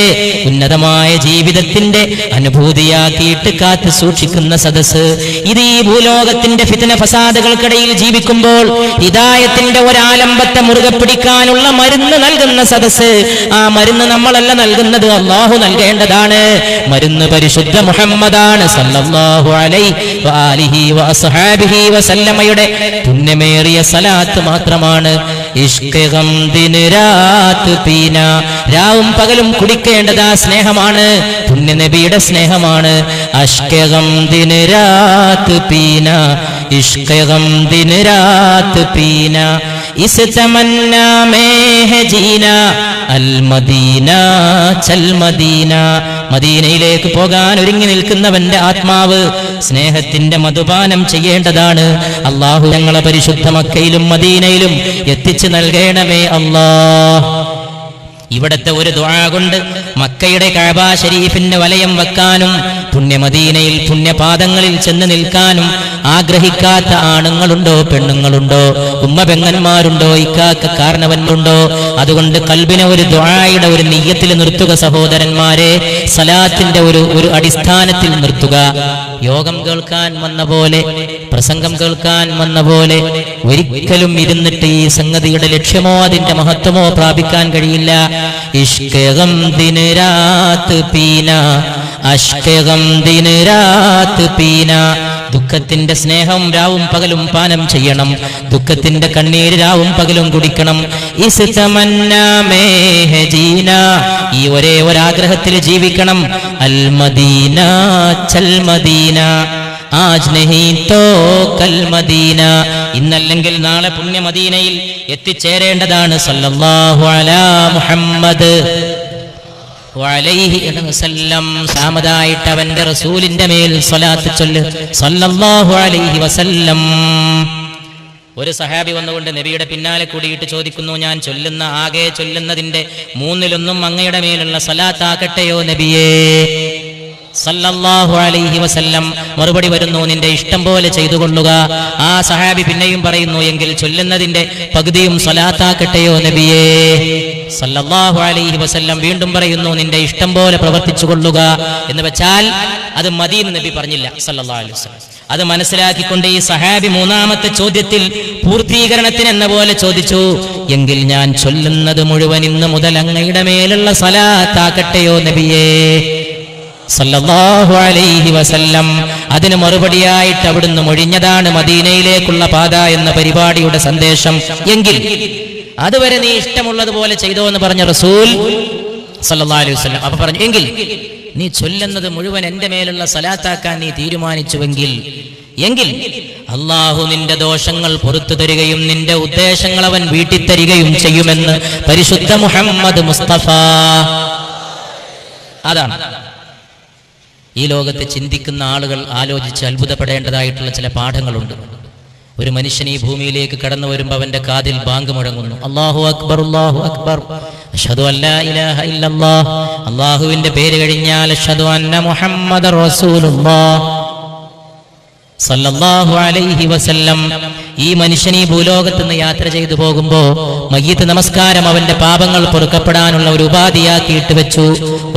ഉന്നതമായ ജീവിതത്തിന്റെ അനുഭൂതിയാക്കിയിട്ട് കാത്തു സൂക്ഷിക്കുന്ന സദസ്സ്. ഇത് ഈ ഭൂലോകത്തിന്റെ ഫിത്ന ഫസാദുകൾക്കിടയിൽ ജീവിക്കുമ്പോൾ ഹിദായത്തിന്റെ ഒരാലംബത്തെ മുറുകെ പിടിക്കാനുള്ള മരുന്ന് നൽകുന്ന സദസ്സ്. ആ മരുന്ന് നമ്മളല്ല നൽകുന്നത്, അല്ലാഹു നൽകേണ്ടതാണ്. മരുന്ന് പരിശുദ്ധ മുഹമ്മദാണ് സല്ലല്ലാഹു അലൈഹി വആലിഹി വഅസ്ഹാബിഹി വസല്ലമയുടെ പുണ്യമേറിയ സലാത്ത് മാത്രമാണ്. ഇഷ്ക് ഗം ദിൻ രാത് പീന, രാവും പകലും കുടിക്കേണ്ടത് ആ സ്നേഹമാണ്, പുണ്യ നബിയുടെ സ്നേഹമാണ്. അഷ്ക് ഗം ദിൻ രാത് പീന, ഇഷ്ക് ഗം ദിൻ രാത് പീന, ഇസ് തമന്നാ മേ ഹെ ജീന, അൽ മദീന ചൽ മദീന. മദീനയിലേക്ക് പോകാൻ ഒരുങ്ങി നിൽക്കുന്നവന്റെ ആത്മാവ് സ്നേഹത്തിന്റെ മധുപാനം ചെയ്യേണ്ടതാണ്. അല്ലാഹു ഞങ്ങളെ പരിശുദ്ധ മക്കയിലും മദീനയിലും എത്തിച്ചു നൽകണമേ അല്ലാഹ്. ഇവിടത്തെ ഒരു ദുആ കൊണ്ട് മക്കയുടെ കഅബ ശരീഫിന്റെ വലയം വെക്കാനും പുണ്യമദീനയിൽ പുണ്യപാദങ്ങളിൽ ചെന്ന് നിൽക്കാനും ആഗ്രഹിക്കാത്ത ആണുങ്ങളുണ്ടോ പെണ്ണുങ്ങളുണ്ടോ, ഉമ്മ പെങ്ങന്മാരുണ്ടോ, ഇക്കാക്ക കാരണവന്മാരുണ്ടോ? അതുകൊണ്ട് കൽബിനെ ഒരു ദുആയുടെ ഒരു നിയ്യത്തിൽ നിർത്തുക സഹോദരന്മാരെ. സലാത്തിന്റെ ഒരു അടിസ്ഥാനത്തിൽ നിർത്തുക. യോഗം കേൾക്കാൻ വന്ന പോലെ, പ്രസംഗം കേൾക്കാൻ വന്ന പോലെ ഒരിക്കലും ഇരുന്നിട്ട് ഈ സംഗതിയുടെ ലക്ഷ്യമോ അതിന്റെ മഹത്വമോ പ്രാപിക്കാൻ കഴിയില്ല. ഇഷ്ക് ഗം ദിൻ രാത് പീന, അഷ്ക് ഗം ദിൻ രാത് പീന. ദുഃഖത്തിന്റെ സ്നേഹം രാവും പകലും പാനം ചെയ്യണം. ദുഃഖത്തിന്റെ കണ്ണീര് രാവും പകലും കുടിക്കണം. ഇസ് തമന്നാ മേ ഹെ ജീന, ഈ ഒരേ ഒരാഗ്രഹത്തിൽ ജീവിക്കണം. അൽ മദീന ചൽ മദീന, ആജ് നഹീ തോ കൽ മദീന. ഇന്നല്ലെങ്കിൽ നാളെ പുണ്യ മദീനയിൽ എത്തിച്ചേരേണ്ടതാണ്. സല്ലല്ലാഹു അലാ മുഹമ്മദ് വഅലൈഹി വസല്ലം. സാമദായിട്ട് അവന്റെ റസൂലിന്റെ മേൽ സ്വലാത്ത് ചൊല്ല് സല്ലല്ലാഹു അലൈഹി വസല്ലം. ഒരു സഹാബി വന്നുകൊണ്ട് നബിയുടെ പിന്നാലെ കൂടിയിട്ട് ചോദിക്കുന്നു, ഞാൻ ചൊല്ലുന്ന ആകെ ചൊല്ലുന്നതിന്റെ 1/3 അങ്ങയുടെ മേലുള്ള സ്വലാത്താകട്ടെയോ നബിയേ സല്ലല്ലാഹു അലൈഹി വസല്ലം. മറുപടി വരുന്നു, നിന്റെ ഇഷ്ടം പോലെ ചെയ്തു കൊള്ളുക. ആ സഹാബി പിന്നെയും പറയുന്നു, എങ്കിൽ ചൊല്ലുന്നതിന്റെ പകുതിയും സ്വലാത്താക്കട്ടെയോ നബിയേ സല്ലല്ലാഹു അലൈഹി വസല്ലം. വീണ്ടും പറയുന്നു, നിന്റെ ഇഷ്ടം പോലെ പ്രവർത്തിച്ചു കൊള്ളുക. എന്ന് വെച്ചാൽ അത് മദീന നബി പറഞ്ഞില്ല സല്ലല്ലാഹു അലൈഹി വസല്ലം. അത് മനസ്സിലാക്കിക്കൊണ്ട് ഈ സഹാബി 3ാമത്തെ ചോദ്യത്തിൽ പൂർത്തീകരണത്തിന് എന്ന പോലെ ചോദിച്ചു, എങ്കിൽ ഞാൻ ചൊല്ലുന്നത് മുഴുവൻ ഇന്ന് മുതൽ അങ്ങയുടെ മേലുള്ള സ്വലാത്താക്കട്ടെയോ നബിയേ സല്ലല്ലാഹു അലൈഹി വസല്ലം. അതിന് മറുപടിയായിട്ട് അവിടുന്ന് മൊഴിഞ്ഞതാണ് മദീനയിലേക്കുള്ള പാത എന്ന പരിപാടിയുടെ സന്ദേശം. എങ്കിൽ അതുവരെ നീ ഇഷ്ടമുള്ളതുപോലെ ചെയ്തോ എന്ന് പറഞ്ഞ റസൂൽ സല്ലല്ലാഹു അലൈഹി വസല്ലം. അപ്പൊ പറഞ്ഞു, എങ്കിൽ നീ ചൊല്ലുന്നത് മുഴുവൻ എൻ്റെ മേലുള്ള സലാത്താക്കാൻ നീ തീരുമാനിച്ചുവെങ്കിൽ അള്ളാഹു നിന്റെ ദോഷങ്ങൾ പുറത്തു തരികയും നിന്റെ ഉദ്ദേശങ്ങൾ അവൻ വീട്ടിത്തരികയും ചെയ്യുമെന്ന് പരിശുദ്ധ മുഹമ്മദ് മുസ്തഫ. അതാണ് ഈ ലോകത്ത് ചിന്തിക്കുന്ന ആളുകൾ ആലോചിച്ച് അത്ഭുതപ്പെടേണ്ടതായിട്ടുള്ള ചില പാഠങ്ങളുണ്ട്. ഒരു മനുഷ്യൻ ഈ ഭൂമിയിലേക്ക് കടന്നു വരുമ്പോൾ അവന്റെ കാതിൽ ബാങ്ക് മുഴങ്ങുന്നു, അല്ലാഹു അക്ബർ അല്ലാഹു അക്ബർ, അഷ്ഹദു അല്ലാ ഇലാഹ ഇല്ലല്ലാഹ്. അല്ലാഹുവിന്റെ പേര് കഴിഞ്ഞാൽ അഷ്ഹദു അന്ന മുഹമ്മദർ റസൂലുള്ളാഹ് സല്ലല്ലാഹു അലൈഹി വസല്ലം. ഈ മനുഷ്യൻ ഈ ഭൂലോകത്ത് നിന്ന് യാത്ര ചെയ്തു പോകുമ്പോ മയ്യിത്ത് നമസ്കാരം അവന്റെ പാപങ്ങൾ പൊറുക്കപ്പെടാനുള്ള ഒരു ഉപാധിയാക്കിയിട്ട് വെച്ചു.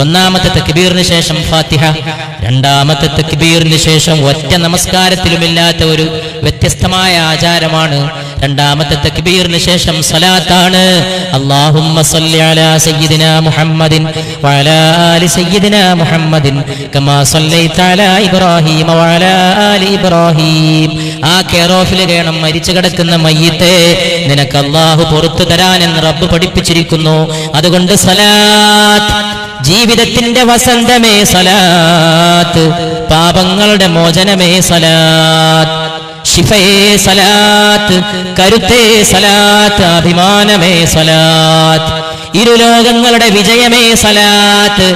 ഒന്നാമത്തെ തക്ബീറിന് ശേഷം ഫാത്തിഹ, രണ്ടാമത്തെ തക്ബീറിന് ശേഷം ഒറ്റ നമസ്കാരത്തിലുമില്ലാത്ത ഒരു വ്യത്യസ്തമായ ആചാരമാണ് രണ്ടാമത്തെ തക്ബീറിന് ശേഷം സ്വലാത്താണ്. അല്ലാഹുമ്മ സ്വല്ലി അലാ സയ്യിദിനാ മുഹമ്മദിൻ വഅലാ ആലി സയ്യിദിനാ മുഹമ്മദിൻ കമാ സ്വല്ലൈത അലാ ഇബ്രാഹീമ വഅലാ ആലി ഇബ്രാഹീം. ആ കെയറോഫിൽ വേണം മരിച്ചു കിടക്കുന്ന മയ്യിത്തെ നിനക്ക് അല്ലാഹു പുറത്തു തരാനെന്ന് റബ്ബ് പഠിപ്പിച്ചിരിക്കുന്നു. അതുകൊണ്ട് സലാത്ത് ജീവിതത്തിന്റെ വസന്തമേ സലാത്ത്, പാപങ്ങളുടെ മോചനമേ സലാത്ത്, ശിഫയേ സലാത്ത്, കരുത്തേ സലാത്ത്, അഭിമാനമേ സലാത്ത്, ഇരുലോകങ്ങളുടെ വിജയമേ സലാത്ത്.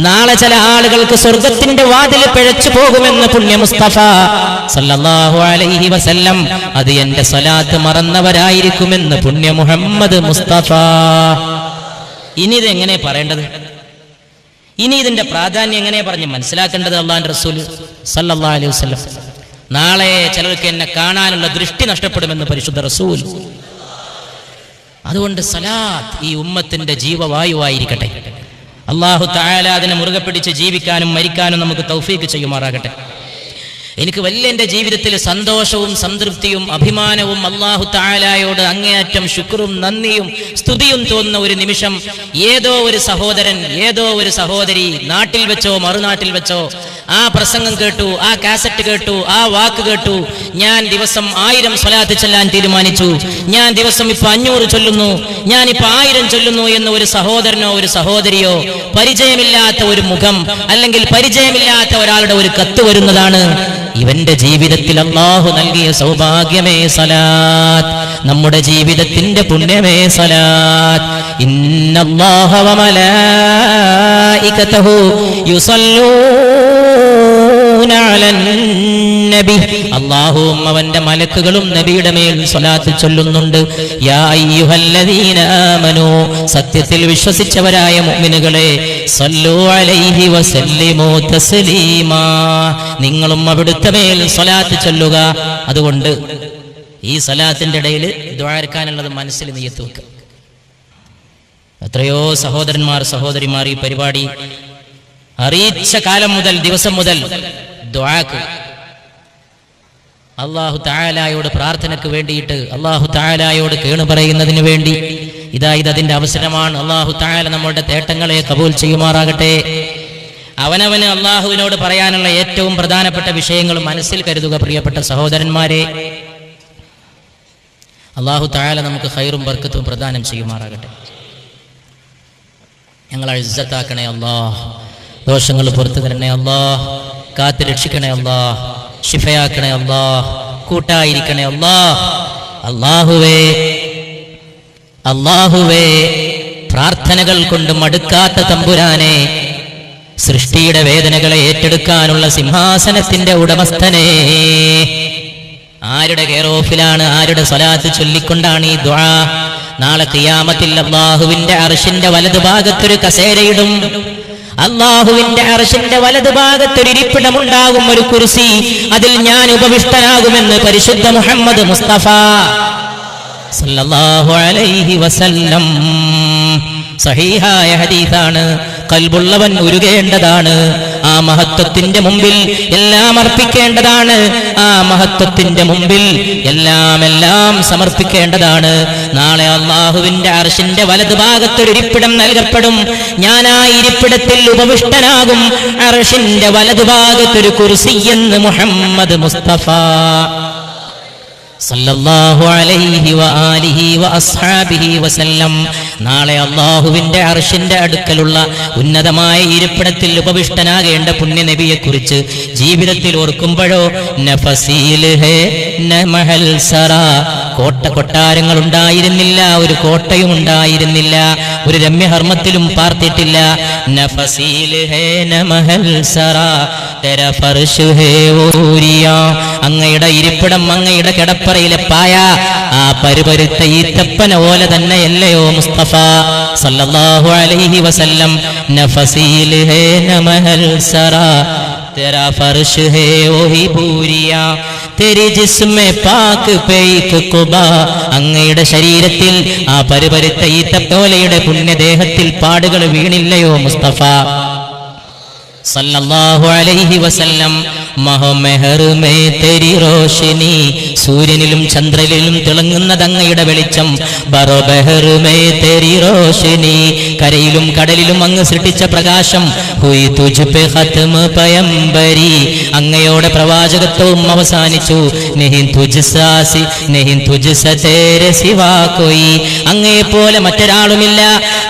നാളെ ചില ആളുകൾക്ക് സ്വർഗത്തിന്റെ വാതിൽ പിഴച്ചു പോകുമെന്ന് പുണ്യ മുസ്തഫ സല്ലല്ലാഹു അലൈഹി വസല്ലം. അത് എന്റെ സലാത്ത് മറന്നവരായിരിക്കുമെന്ന് പുണ്യ മുഹമ്മദ് മുസ്തഫ. ഇനി ഇതെങ്ങനെ പറയേണ്ടത്? ഇനി ഇതിന്റെ പ്രാധാന്യം എങ്ങനെ പറഞ്ഞ് മനസ്സിലാക്കേണ്ടത്? അല്ലാഹുവിന്റെ റസൂൽ സല്ലല്ലാഹു അലൈഹി വസല്ലം, നാളെ ചിലർക്ക് എന്നെ കാണാനുള്ള ദൃഷ്ടി നഷ്ടപ്പെടുമെന്ന് പരിശുദ്ധ റസൂൽ. അതുകൊണ്ട് സലാത്ത് ഈ ഉമ്മത്തിന്റെ ജീവവായുവായിരിക്കട്ടെ. അല്ലാഹു തആല അതിനെ മുറുകെ പിടിച്ച് ജീവിക്കാനും മരിക്കാനും നമുക്ക് തൗഫീക്ക് ചെയ്യുമാറാകട്ടെ. എനിക്ക് വലിയ എൻ്റെ ജീവിതത്തിൽ സന്തോഷവും സംതൃപ്തിയും അഭിമാനവും അല്ലാഹു തആലയോട് അങ്ങേയറ്റം ശുക്റും നന്ദിയും സ്തുതിയും തോന്നുന്ന ഒരു നിമിഷം, ഏതോ ഒരു സഹോദരൻ ഏതോ ഒരു സഹോദരി നാട്ടിൽ വെച്ചോ മറുനാട്ടിൽ വെച്ചോ ആ പ്രസംഗം കേട്ടു, ആ കാസറ്റ് കേട്ടു, ആ വാക്ക് കേട്ടു, ഞാൻ ദിവസം 1000 സ്വലാത്ത് ചൊല്ലാൻ തീരുമാനിച്ചു, ഞാൻ ദിവസം ഇപ്പൊ 500 ചൊല്ലുന്നു, ഞാൻ ഇപ്പൊ 1000 ചൊല്ലുന്നു എന്ന് ഒരു സഹോദരനോ ഒരു സഹോദരിയോ, പരിചയമില്ലാത്ത ഒരു മുഖം അല്ലെങ്കിൽ പരിചയമില്ലാത്ത ഒരാളുടെ ഒരു കത്ത് വരുന്നതാണ്. ഇവന്റെ ജീവിതത്തിൽ അല്ലാഹു നൽകിയ സൗഭാഗ്യമേ സലാത്ത്, നമ്മുടെ ജീവിതത്തിന്റെ പുണ്യമേ സലാത്ത്. ഇന്നല്ലാഹ വ മലായികതഹു യുസല്ലൂന അലൻ നബി. അല്ലാഹുവും അവന്റെ മലക്കുകളും നബിയുടെ മേൽ സ്വലാത്ത് ചൊല്ലുന്നുണ്ട്. യാ അയ്യുഹല്ലദീന ആമനൂ, സത്യത്തിൽ വിശ്വസിച്ചവരായ മുഅ്മിനുകളെ, സല്ലു അലൈഹി വസല്ലിമു തസ്ലീമാ, നിങ്ങളും അവിടുത്തെ മേൽ സ്വലാത്ത് ചൊല്ലുക. അതുകൊണ്ട് ഈ സ്വലാത്തിന്റെ ഇടയിൽ ദുആ എടുക്കാനുള്ളത് മനസ്സിൽ നിയ്യത്ത് വെക്കുക. എത്രയോ സഹോദരന്മാർ സഹോദരിമാർ ഈ പരിപാടി അറിയിച്ച കാലം മുതൽ ദിവസം മുതൽ ദുആക്ക് അല്ലാഹു തആലയോട് പ്രാർത്ഥനയ്ക്ക് വേണ്ടിയിട്ട് അല്ലാഹു തആലയോട് കേണു പറയുന്നതിന് വേണ്ടി ഇതതിന്റെ അവസരമാണ്. അല്ലാഹു തആല നമ്മുടെ തേട്ടങ്ങളെ കബൂൽ ചെയ്യുമാറാകട്ടെ. അവനവന് അല്ലാഹുവിനോട് പറയാനുള്ള ഏറ്റവും പ്രധാനപ്പെട്ട വിഷയങ്ങൾ മനസ്സിൽ കരുതുക. പ്രിയപ്പെട്ട സഹോദരന്മാരെ, അല്ലാഹു തആല നമുക്ക് ഖൈറും ബർക്കത്തും പ്രദാനം ചെയ്യുമാറാകട്ടെ. ഞങ്ങളെ ഇസ്സത്താക്കണേ അല്ലാഹ്, ദോഷങ്ങൾ പുറത്തു തരണേ അല്ലാഹ്, കാത്ത് രക്ഷിക്കണേ അല്ലാഹ്, ശിഫയാക്കണേ അല്ലാഹ്, കൂട്ടായിരിക്കണേ അല്ലാഹ്. അല്ലാഹുവേ, പ്രാർത്ഥനകൾ കൊണ്ട് മടുക്കാത്ത തമ്പുരാനെ, സൃഷ്ടിയുടെ വേദനകളെ ഏറ്റെടുക്കാനുള്ള സിംഹാസനത്തിന്റെ ഉടമസ്ഥനെ, ആരുടെ കെയറോഫിലാണ്, ആരുടെ സ്വലാത്ത് ചൊല്ലിക്കൊണ്ടാണ് ഈ ദുആ? നാളെ ഖിയാമത്തിൽ അല്ലാഹുവിന്റെ അർശിന്റെ വലതുഭാഗത്തൊരു കസേരയിടും. അല്ലാഹുവിന്റെ അർശിന്റെ വലതുഭാഗത്തൊരു ഇരിപ്പിടമുണ്ടാകും, ഒരു കുർസി. അതിൽ ഞാൻ ഉപവിഷ്ടനാകുമെന്ന് പരിശുദ്ധ മുഹമ്മദ് മുസ്തഫ സല്ലല്ലാഹു അലൈഹി വസല്ലം. സഹീഹായ ഹദീസാണ്. ഖൽബുള്ളവൻ ഉരുകേണ്ടതാണ്. ആ മഹത്വത്തിന്റെ മുമ്പിൽ എല്ലാം അർപ്പിക്കേണ്ടതാണ്. ആ മഹത്വത്തിന്റെ മുമ്പിൽ എല്ലാം സമർപ്പിക്കേണ്ടതാണ്. നാളെ അല്ലാഹുവിന്റെ അർശിന്റെ വലതുഭാഗത്തൊരു ഇരിപ്പിടം നൽകപ്പെടും. ഞാൻ ആ ഇരിപ്പിടത്തിൽ ഉപവിഷ്ടനാകും. അർശിന്റെ വലതുഭാഗത്തൊരു കുർസി എന്ന് മുഹമ്മദ് മുസ്തഫ സല്ലല്ലാഹു അലൈഹി വആലിഹി വഅസ്ഹാബിഹി വസല്ലം. നാളെ അല്ലാഹുവിന്റെ അർശിന്റെ അടുക്കലുള്ള ഉന്നതമായ ഇരിപ്പിടത്തിൽ ഉപവിഷ്ടനാകേണ്ട പുണ്യനബിയെ കുറിച്ച് ജീവിതത്തിൽ ഓർക്കുമ്പോഴോ നഫസീൽ ഹേ നമഹൽ സറ, കൊട്ടാരങ്ങൾ ഉണ്ടായിരുന്നില്ല, ഒരു കോട്ടയും ഉണ്ടായിരുന്നില്ല, ഒരു രമ്യഹർമ്മത്തിലും പാർത്തിട്ടില്ല. നഫസീൽ ഹേ നമഹൽ സറ തെര ഫർശ് ഹേ ഊരിയ, അങ്ങയുടെ ഇരിപ്പിടം, അങ്ങയുടെ കിടപ്പറയിലെ പായ ആ പരുപരുത്ത ഈത്തപ്പന പോലെ തന്നെയല്ലയോ മുസ്തഫ സല്ലല്ലാഹു അലൈഹി വസല്ലം. നഫസീൽ ഹേ നമഹൽ സറ तेरा फर्श है वही भूरिया तेरी जिस्मे पाक पे एक कुबा, അങ്ങയുടെ ശരീരത്തിൽ ആ പരുപരുത്ത ഈത്തപ്പോലയുടെ പുണ്യദേഹത്തിൽ പാടുകൾ വീണില്ലയോ മുസ്തഫ സല്ലല്ലാഹു അലൈഹി വസല്ലം. മഹമെഹർ മേ തെരി റോഷനി, സൂര്യനിലും ചന്ദ്രനിലും തിളങ്ങുന്നത് അങ്ങയുടെ വെളിച്ചം. ബറോബഹർ മേ തെരി റോഷനി, കരയിലും കടലിലും അങ്ങ് സൃഷ്ടിച്ച പ്രകാശം. ഹുയി തുജ് പേ ഖത്മ പയംബരി, അങ്ങയോടെ പ്രവാചകത്വവും അവസാനിച്ചു. നെഹിൻ തുജ് സാസി നെഹിൻ തുജ് സ തേരെ സിവാ കോയി, അങ്ങയെ പോലെ മറ്റൊരാളുമില്ല.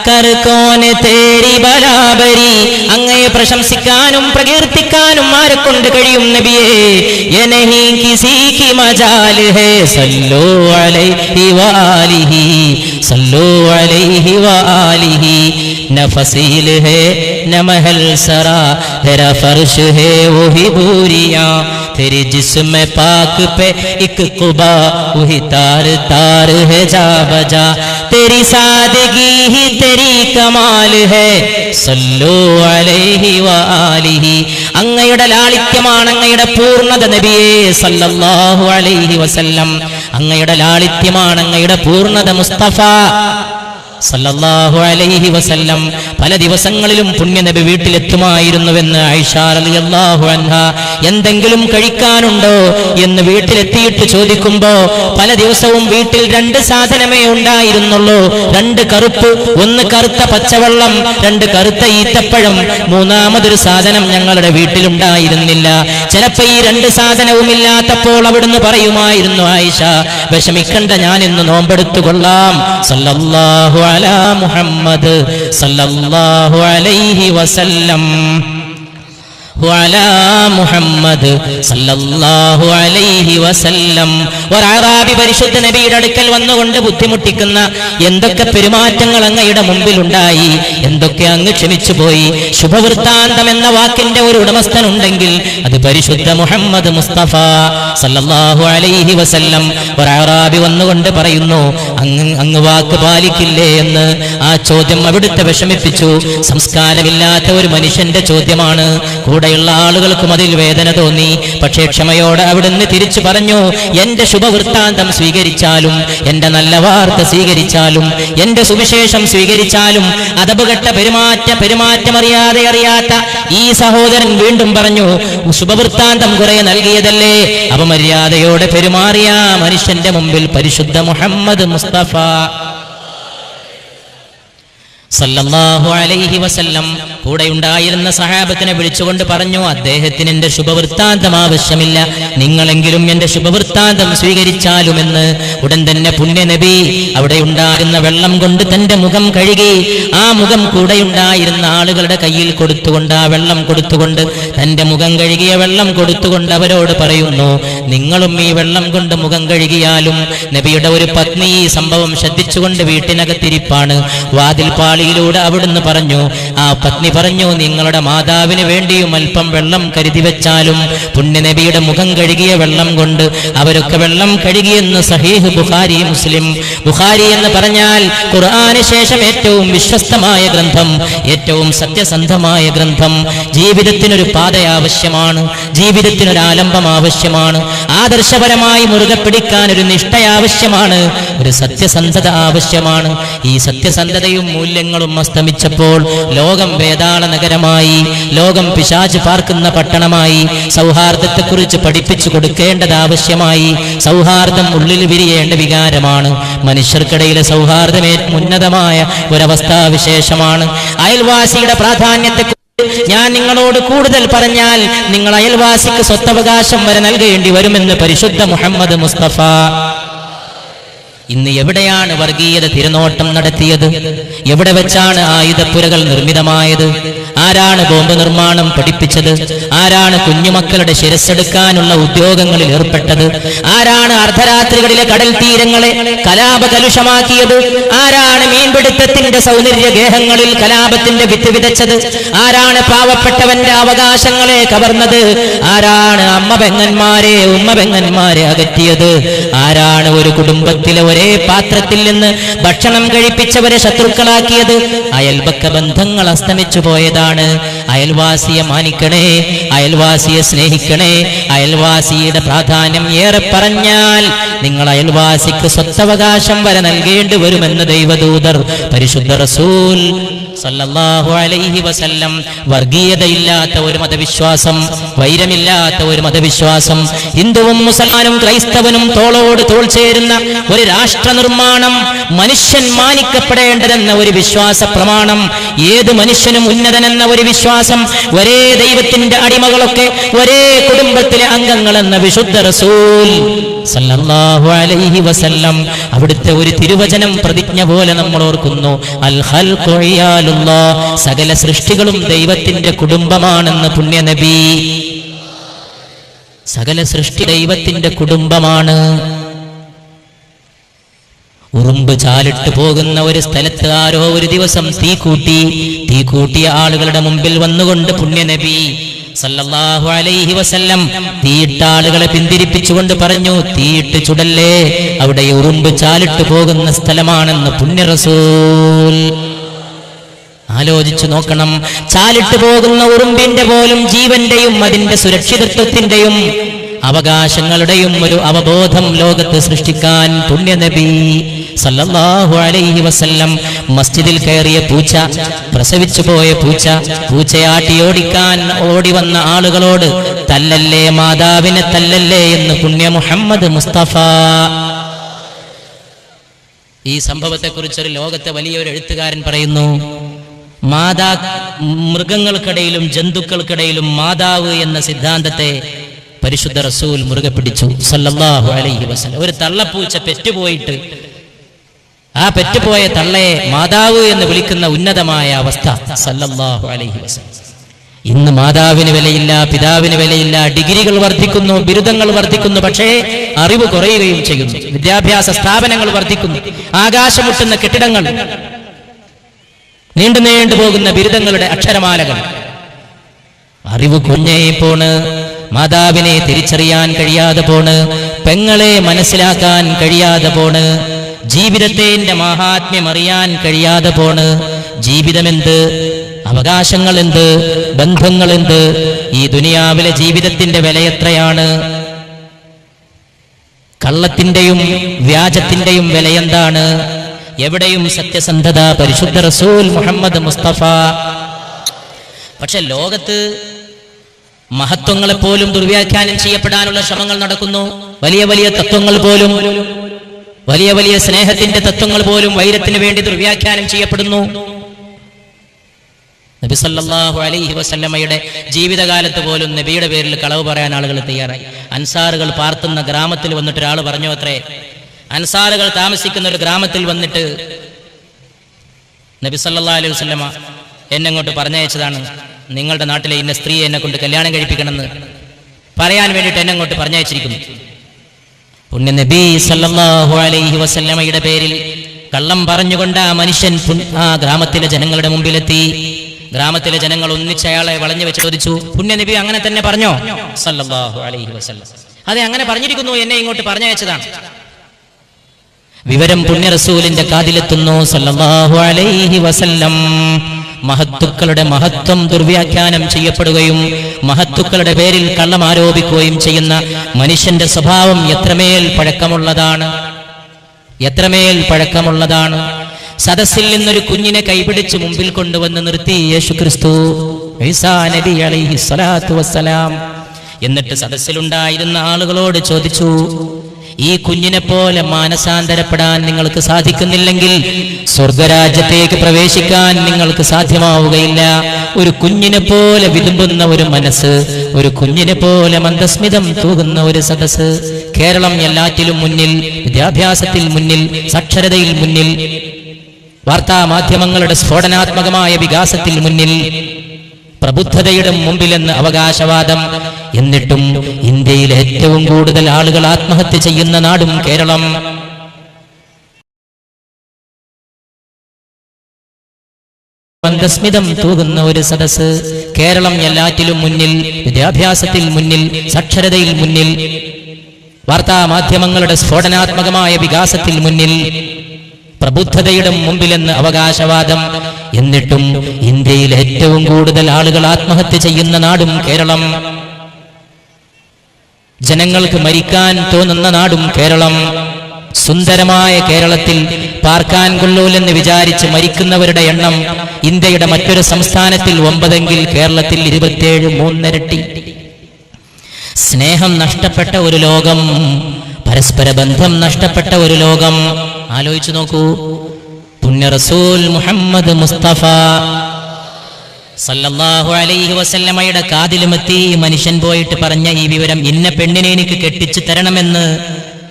കർ കോനെ തേരി ബരാബരി, അങ്ങയെ പ്രശംസിക്കാനും പ്രകീർത്തിക്കാനും ആരെ കൊണ്ട് കഴിയും നബിയേ. യേ നഹീ കിസി കി മജാൽ ഹേ സല്ലു അലൈഹി വആലിഹി സല്ലു അലൈഹി വആലിഹി. നഫസീൽ ഹേ നമഹൽ സറാ തെരാ ഫർശ് ഹേ വഹി ബൂരിയാ तेरी जिस्म पाक पे एक कुबा वही तार तार है जा बजा. तेरी सादगी ही तेरी कमाल है सल्लു അലൈഹി വആലിഹി. അങ്ങയുടെ ലാളിത്യമാണ് അങ്ങയുടെ പൂർണ്ണത നബിയേ സല്ലല്ലാഹു അലൈഹി വസല്ലം. അങ്ങയുടെ ലാളിത്യമാണ് അങ്ങയുടെ പൂർണ്ണത മുസ്തഫ സല്ലല്ലാഹു അലൈഹി വസല്ലം. പല ദിവസങ്ങളിലും പുണ്യനബി വീട്ടിലെത്തുമായിരുന്നുവെന്ന് ആയിഷ റളിയല്ലാഹു അൻഹ എന്തെങ്കിലും കഴിക്കാനുണ്ടോ എന്ന് വീട്ടിലെത്തിയിട്ട് ചോദിക്കുമ്പോ പല ദിവസവും വീട്ടിൽ 2 സാധനമേ ഉണ്ടായിരുന്നുള്ളൂ. 2 കറുപ്പ്, 1 കറുത്ത പച്ചവെള്ളം, 2 കറുത്ത ഈത്തപ്പഴം, മൂന്നാമതൊരു സാധനം ഞങ്ങളുടെ വീട്ടിലുണ്ടായിരുന്നില്ല. ചിലപ്പോ ഈ 2 സാധനവും ഇല്ലാത്തപ്പോൾ അവിടുന്ന് പറയുമായിരുന്നു, ആയിഷ വിഷമിക്കണ്ട, ഞാൻ ഇന്ന് നോമ്പെടുത്തുകൊള്ളാം. സല്ലല്ലാഹു അലാ മുഹമ്മദ് സല്ലല്ലാഹു അലൈഹി വസല്ലം മുഹമ്മദ് സല്ലല്ലാഹു അലൈഹി വസല്ലം. ഒരാറാബി പരിശുദ്ധ നബിയുടെ അടുക്കൽ വന്നുകൊണ്ട് ബുദ്ധിമുട്ടിക്കുന്ന എന്തൊക്കെ പെരുമാറ്റങ്ങൾ അങ്ങയുടെ മുമ്പിലുണ്ടായി, എന്തൊക്കെ അങ്ങ് ക്ഷമിച്ചുപോയി. ശുഭവൃത്താന്തം എന്ന വാക്കിന്റെ ഒരു ഉടമസ്ഥൻ ഉണ്ടെങ്കിൽ അത് പരിശുദ്ധ മുഹമ്മദ് മുസ്തഫ സല്ലല്ലാഹു അലൈഹി വസല്ലം. ഒരാറാബി വന്നുകൊണ്ട് പറയുന്നു, അങ്ങ് വാക്ക് പാലിക്കില്ലേ എന്ന്. ആ ചോദ്യം അവിടുത്തെ വിഷമിപ്പിച്ചു. സംസ്കാരമില്ലാത്ത ഒരു മനുഷ്യന്റെ ചോദ്യമാണ്. കൂടെയുള്ള ആളുകൾക്കും അതിൽ വേദന തോന്നി. പക്ഷേ ക്ഷമയോടെ അവിടുന്ന് തിരിച്ചു പറഞ്ഞു, എന്റെ ശുഭവൃത്താന്തം സ്വീകരിച്ചാലും, എന്റെ നല്ല വാർത്ത സ്വീകരിച്ചാലും, എന്റെ സുവിശേഷം സ്വീകരിച്ചാലും അതപകെട്ട അറിയാത്ത ഈ സഹോദരൻ വീണ്ടും പറഞ്ഞു, ശുഭവൃത്താന്തം കുറെ നൽകിയതല്ലേ, അപമര്യാദയോടെ പെരുമാറിയ മനുഷ്യന്റെ മുമ്പിൽ പരിശുദ്ധ മുഹമ്മദ് മുസ്തഫ സല്ലല്ലാഹു അലൈഹി വസല്ലം കൂടെ ഉണ്ടായിരുന്ന സഹാബത്തിനെ വിളിച്ചുകൊണ്ട് പറഞ്ഞു, അദ്ദേഹത്തിന് എന്റെ ശുഭവൃത്താന്തം ആവശ്യമില്ല, നിങ്ങളെങ്കിലും എന്റെ ശുഭവൃത്താന്തം സ്വീകരിച്ചാലുമെന്ന്. ഉടൻ തന്നെ പുണ്യനബി അവിടെ ഉണ്ടായിരുന്ന വെള്ളം കൊണ്ട് തന്റെ മുഖം കഴുകി. ആ മുഖം കൂടെ ഉണ്ടായിരുന്ന ആളുകളുടെ കയ്യിൽ കൊടുത്തുകൊണ്ട്, ആ വെള്ളം കൊടുത്തുകൊണ്ട്, തന്റെ മുഖം കഴുകിയ വെള്ളം കൊടുത്തുകൊണ്ട് അവരോട് പറയുന്നു, നിങ്ങളും ഈ വെള്ളം കൊണ്ട് മുഖം കഴുകിയാലും. നബിയുടെ ഒരു പത്നി ഈ സംഭവം ശ്രദ്ധിച്ചുകൊണ്ട് വീട്ടിനകത്തിരിപ്പാണ്. വാതിൽ പാളിയിലൂടെ അവിടുന്ന് പറഞ്ഞു, ആ പത്നി പറഞ്ഞു, നിങ്ങളുടെ മാതാവിന് വേണ്ടിയും അല്പം വെള്ളം കരുതി വെച്ചാലും. പുണ്യനബിയുടെ മുഖം കഴുകിയ വെള്ളം കൊണ്ട് അവരൊക്കെ വെള്ളം കഴുകിയെന്ന് സഹീഹ് ബുഖാരി മുസ്ലിം. ബുഖാരി എന്ന് പറഞ്ഞാൽ ഖുർആന് ശേഷം ഏറ്റവും വിശ്വസ്തമായ ഗ്രന്ഥം, ഏറ്റവും സത്യസന്ധമായ ഗ്രന്ഥം. ജീവിതത്തിനൊരു പാത ആവശ്യമാണ്, ജീവിതത്തിനൊരു ആലംബം ആവശ്യമാണ്, ആദർശപരമായി മുറുകെ പിടിക്കാൻ ഒരു നിഷ്ഠ ആവശ്യമാണ്, ഒരു സത്യസന്ധത ആവശ്യമാണ്. ഈ സത്യസന്ധതയും മൂല്യങ്ങളും അസ്തമിച്ചപ്പോൾ ലോകം വേതാള നഗരമായി, ലോകം പിശാച് പാർക്കുന്ന പട്ടണമായി. സൗഹാർദ്ദത്തെക്കുറിച്ച് പഠിപ്പിച്ചു കൊടുക്കേണ്ടത് ആവശ്യമായി. സൗഹാർദ്ദം ഉള്ളിൽ വിരിയേണ്ട വികാരമാണ്. മനുഷ്യർക്കിടയിലെ സൗഹാർദ്ദം ഉന്നതമായ ഒരവസ്ഥാവിശേഷമാണ്. അയൽവാസിയുടെ പ്രാധാന്യത്തെ ഞാൻ നിങ്ങളോട് കൂടുതൽ പറഞ്ഞാൽ നിങ്ങൾ അയൽവാസിക്ക് സ്വത്തവകാശം വരെ നൽകേണ്ടി വരുമെന്ന് പരിശുദ്ധ മുഹമ്മദ് മുസ്തഫ. ഇന്ന് എവിടെയാണ് വർഗീയത തിരനോട്ടം നടത്തിയത്? എവിടെ വെച്ചാണ് ആയുധപ്പുരകൾ നിർമ്മിതമായത്? ആരാണ് ബോംബ് നിർമ്മാണം പഠിപ്പിച്ചത്? ആരാണ് കുഞ്ഞുമക്കളുടെ ശിരസ്സെടുക്കാനുള്ള ഉദ്യോഗങ്ങളിൽ ഏർപ്പെട്ടത്? ആരാണ് അർദ്ധരാത്രികളിലെ കടൽ തീരങ്ങളെ കലാപകലുഷമാക്കിയത്? ആരാണ് മീൻപിടുത്തത്തിന്റെ സൗന്ദര്യ ഗേഹങ്ങളിൽ കലാപത്തിന്റെ വിത്ത് വിതച്ചത്? ആരാണ് പാവപ്പെട്ടവന്റെ അവകാശങ്ങളെ കവർന്നത്? ആരാണ് അമ്മ പെങ്ങന്മാരെ അകറ്റിയത്? ആരാണ് ഒരു കുടുംബത്തിലെ ഒരേ പാത്രത്തിൽ നിന്ന് ഭക്ഷണം കഴിപ്പിച്ചവരെ ശത്രുക്കളാക്കിയത്? അയൽപക്ക ബന്ധങ്ങൾ അസ്തമിച്ചു പോയതാണ്. അയൽവാസിയെ മാനിക്കണേ, അയൽവാസിയെ സ്നേഹിക്കണേ. അയൽവാസിയുടെ പ്രാധാന്യം ഏറെ പറഞ്ഞാൽ നിങ്ങൾ അയൽവാസിക്ക് സ്വത്തവകാശം വരെ നൽകേണ്ടി വരുമെന്ന് ദൈവദൂതർ പരിശുദ്ധ റസൂൽ സല്ലല്ലാഹു അലൈഹി വസല്ലം. വർഗീയതയില്ലാത്ത ഒരു മതവിശ്വാസം, വൈരമില്ലാത്ത ഒരു മതവിശ്വാസം, ഹിന്ദുവും മുസൽമാനും ക്രൈസ്തവനും തോളോട് തോൾ ചേരുന്ന ഒരു രാഷ്ട്ര നിർമ്മാണം, മനുഷ്യൻ മാനിക്കപ്പെടേണ്ടതെന്ന ഒരു വിശ്വാസ പ്രമാണം, ഏത് മനുഷ്യനും ഉന്നതനെന്ന ഒരു വിശ്വാസം, ഒരേ ദൈവത്തിന്റെ അടിമകളൊക്കെ ഒരേ കുടുംബത്തിലെ അംഗങ്ങളെന്ന വിശുദ്ധ റസൂൽ സല്ലല്ലാഹു അലൈഹി വസല്ലം അവിടുത്തെ ഒരു തിരുവചനം പ്രതിജ്ഞ പോലെ നമ്മൾ ഓർക്കുന്നു. അൽ ഖൽഖു ഇയാലുല്ലാഹ്, സകല സൃഷ്ടികളും ദൈവത്തിന്റെ കുടുംബമാണെന്ന് പുണ്യനബി. സകല സൃഷ്ടി ദൈവത്തിന്റെ കുടുംബമാണ്. ഉറുമ്പ് ചാലിട്ട് പോകുന്ന ഒരു സ്ഥലത്ത് ആരോ ഒരു ദിവസം തീ കൂട്ടിയ ആളുകളുടെ മുമ്പിൽ വന്നുകൊണ്ട് പുണ്യനബി സല്ലല്ലാഹു അലൈഹി വസല്ലം തീയിട്ട ആളുകളെ പിന്തിരിപ്പിച്ചുകൊണ്ട് പറഞ്ഞു, തീയിട്ട് ചുടല്ലേ, അവിടെ ഉറുമ്പ് ചാലിട്ട് പോകുന്ന സ്ഥലമാണെന്ന് പുണ്യ റസൂൽ. ആലോചിച്ചു നോക്കണം. ചാലിട്ട് പോകുന്ന ഉറുമ്പിന്റെ പോലും ജീവന്റെയും അതിന്റെ സുരക്ഷിതത്വത്തിന്റെയും അവകാശങ്ങളുടെയും ഒരു അവബോധം ലോകത്ത് സൃഷ്ടിക്കാൻ പുണ്യനബി സല്ലല്ലാഹു അലൈഹി വസല്ലം മസ്ജിദിൽ കയറിയ പൂച്ച, പ്രസവിച്ചു പോയ പൂച്ചയാട്ടി ഓടിക്കാൻ ഓടി വന്ന ആളുകളോട് തല്ലല്ലേ, മാതാവിനെ തല്ലല്ലേ എന്ന് പുണ്യ മുഹമ്മദ് മുസ്തഫ. ഈ സംഭവത്തെക്കുറിച്ചൊരു ലോകത്തെ വലിയൊരു എഴുത്തുകാരൻ പറയുന്നു, മൃഗങ്ങൾക്കിടയിലും ജന്തുക്കൾക്കിടയിലും മാതാവ് എന്ന സിദ്ധാന്തത്തെ പരിശുദ്ധ റസൂൽ മുറുകെ പിടിച്ചു സല്ലല്ലാഹു അലൈഹി വസല്ലം. ഒരു തള്ളപ്പൂച്ച പെറ്റുപോയിട്ട് ആ പെറ്റുപോയ തള്ളയെ മാതാവ് എന്ന് വിളിക്കുന്ന ഉന്നതമായ അവസ്ഥ സല്ലല്ലാഹു അലൈഹി വസല്ലം. ഇന്ന് മാതാവിന് വിലയില്ല, പിതാവിന് വിലയില്ല, ഡിഗ്രികൾ വർദ്ധിക്കുന്നു, ബിരുദങ്ങൾ വർദ്ധിക്കുന്നു, പക്ഷേ അറിവ് കുറയുകയും ചെയ്യുന്നു. വിദ്യാഭ്യാസ സ്ഥാപനങ്ങൾ വർദ്ധിക്കുന്നു, ആകാശമുട്ടുന്ന കെട്ടിടങ്ങൾ, നീണ്ടു പോകുന്ന ബിരുദങ്ങളുടെ അക്ഷരമാലകൾ. അറിവ് കുഞ്ഞേ പോണ്, മാതാവിനെ തിരിച്ചറിയാൻ കഴിയാതെ പോണ്, പെങ്ങളെ മനസ്സിലാക്കാൻ കഴിയാതെ പോണ്, ജീവിതത്തിന്റെ മഹാത്മ്യം അറിയാൻ കഴിയാതെ പോണ്. ജീവിതമെന്ത്, അവകാശങ്ങൾ എന്ത്, ബന്ധങ്ങൾ എന്ത്, ഈ ദുനിയാവിലെ ജീവിതത്തിന്റെ വില എത്രയാണ്, കള്ളത്തിന്റെയും വ്യാജത്തിന്റെയും വിലയെന്താണ്, എവിടെയും സത്യസന്ധത പരിശുദ്ധ റസൂൽ മുഹമ്മദ് മുസ്തഫ. പക്ഷെ ലോകത്ത് മഹത്വങ്ങളെപ്പോലും ദുർവ്യാഖ്യാനം ചെയ്യപ്പെടാനുള്ള ശ്രമങ്ങൾ നടക്കുന്നു. വലിയ വലിയ തത്വങ്ങൾ പോലും, വലിയ വലിയ സ്നേഹത്തിന്റെ തത്വങ്ങൾ പോലും വൈരത്തിന് വേണ്ടി ദുർവ്യാഖ്യാനം ചെയ്യപ്പെടുന്നു. നബി സല്ലല്ലാഹു അലൈഹി വസല്ലമയുടെ ജീവിതകാലത്ത് പോലും നബിയുടെ പേരിൽ കളവ് പറയാൻ ആളുകൾ തയ്യാറായി. അൻസാറുകൾ പാർത്തുന്ന ഗ്രാമത്തിൽ വന്നിട്ട് ഒരാൾ പറഞ്ഞു അത്രേ, അൻസാറുകൾ താമസിക്കുന്ന ഒരു ഗ്രാമത്തിൽ വന്നിട്ട് നബി സല്ലല്ലാഹു അലൈഹി വസല്ലമ എന്നെ അങ്ങോട്ട് പറഞ്ഞയച്ചതാണ്, നിങ്ങളുടെ നാട്ടിലെ ഇന്ന സ്ത്രീയെ എന്നെ കൊണ്ട് കല്യാണം കഴിപ്പിക്കണമെന്ന് പറയാൻ വേണ്ടിയിട്ട് എന്നെ അങ്ങോട്ട് പറഞ്ഞയച്ചിരിക്കുന്നു. പുണ്യ നബി സല്ലല്ലാഹു അലൈഹി വസല്ലമയുടെ പേരിൽ കള്ളം പറഞ്ഞുകൊണ്ട് ആ മനുഷ്യൻ ആ ഗ്രാമത്തിലെ ജനങ്ങളുടെ മുമ്പിലെത്തി. ഗ്രാമത്തിലെ ജനങ്ങൾ ഒന്നിച്ച് അയാളെ വളഞ്ഞു വെച്ച് ചോദിച്ചു, പുണ്യ നബി അങ്ങനെ തന്നെ പറഞ്ഞോ? സല്ലല്ലാഹു അലൈഹി വസല്ലം അതെ, അങ്ങനെ പറഞ്ഞിരിക്കുന്നു, എന്നെ ഇങ്ങോട്ട് പറഞ്ഞയച്ചതാണ്. വിവരം പുണ്യ റസൂലിന്റെ കാതിലെത്തുന്നു സല്ലല്ലാഹു അലൈഹി വസല്ലം. മഹത്തുക്കളുടെ മഹത്വം ദുർവ്യാഖ്യാനം ചെയ്യപ്പെടുകയും മഹത്തുക്കളുടെ പേരിൽ കള്ളം ആരോപിക്കുകയും ചെയ്യുന്ന മനുഷ്യന്റെ സ്വഭാവം എത്രമേൽ പഴക്കമുള്ളതാണ്. സദസ്സിൽ നിന്നൊരു കുഞ്ഞിനെ കൈപിടിച്ച് മുമ്പിൽ കൊണ്ടുവന്ന് നിർത്തി യേശുക്രിസ്തു ഈസാ നബി അലൈഹി സ്വലാത്തു വസ്സലാം. എന്നിട്ട് സദസ്സിലുണ്ടായിരുന്ന ആളുകളോട് ചോദിച്ചു, ഈ കുഞ്ഞിനെ പോലെ മാനസാന്തരപ്പെടാൻ നിങ്ങൾക്ക് സാധിക്കുന്നില്ലെങ്കിൽ സ്വർഗരാജ്യത്തേക്ക് പ്രവേശിക്കാൻ നിങ്ങൾക്ക് സാധ്യമാവുകയില്ല. ഒരു കുഞ്ഞിനെ പോലെ വിതുമ്പുന്ന ഒരു മനസ്സ്, ഒരു കുഞ്ഞിനെ പോലെ മന്ദസ്മിതം തൂകുന്ന ഒരു സദസ്സ്. കേരളം എല്ലാറ്റിലും മുന്നിൽ, വിദ്യാഭ്യാസത്തിൽ മുന്നിൽ, സാക്ഷരതയിൽ മുന്നിൽ, വാർത്താ മാധ്യമങ്ങളുടെ സ്ഫോടനാത്മകമായ വികാസത്തിൽ മുന്നിൽ, പ്രബുദ്ധതയുടെ മുമ്പിലെന്ന് അവകാശവാദം. എന്നിട്ടും ഇന്ത്യയിൽ ഏറ്റവും കൂടുതൽ ആളുകൾ ആത്മഹത്യ ചെയ്യുന്ന നാടും കേരളം. മന്ദസ്മിതം തൂകുന്ന ഒരു സദസ്സ്. കേരളം എല്ലാറ്റിലും മുന്നിൽ, വിദ്യാഭ്യാസത്തിൽ മുന്നിൽ, സാക്ഷരതയിൽ മുന്നിൽ, വാർത്താ മാധ്യമങ്ങളുടെ സ്ഫോടനാത്മകമായ വികാസത്തിൽ മുന്നിൽ, പ്രബുദ്ധതയുടെ മുമ്പിലെന്ന് അവകാശവാദം. എന്നിട്ടും ഇന്ത്യയിൽ ഏറ്റവും കൂടുതൽ ആളുകൾ ആത്മഹത്യ ചെയ്യുന്ന നാടും കേരളം. ജനങ്ങൾക്ക് മരിക്കാൻ തോന്നുന്ന നാടും കേരളം. സുന്ദരമായ കേരളത്തിൽ പാർക്കാൻ കൊള്ളൂലെന്ന് വിചാരിച്ച് മരിക്കുന്നവരുടെ എണ്ണം ഇന്ത്യയുടെ മറ്റൊരു സംസ്ഥാനത്തിൽ 9 കേരളത്തിൽ 27, 3 ഇരട്ടി. സ്നേഹം നഷ്ടപ്പെട്ട ഒരു ലോകം, പരസ്പര ബന്ധം നഷ്ടപ്പെട്ട ഒരു ലോകം. ആലോചിച്ചു നോക്കൂ. പുണ്യ റസൂൽ മുഹമ്മദ് മുസ്തഫ സല്ലല്ലാഹു അലൈഹി വസല്ലമയുടെ കാതിലുമെത്തി മനുഷ്യൻ പോയിട്ട് പറഞ്ഞ ഈ വിവരം, ഇന്ന പെണ്ണിനെ എനിക്ക് കെട്ടിച്ചു തരണമെന്ന്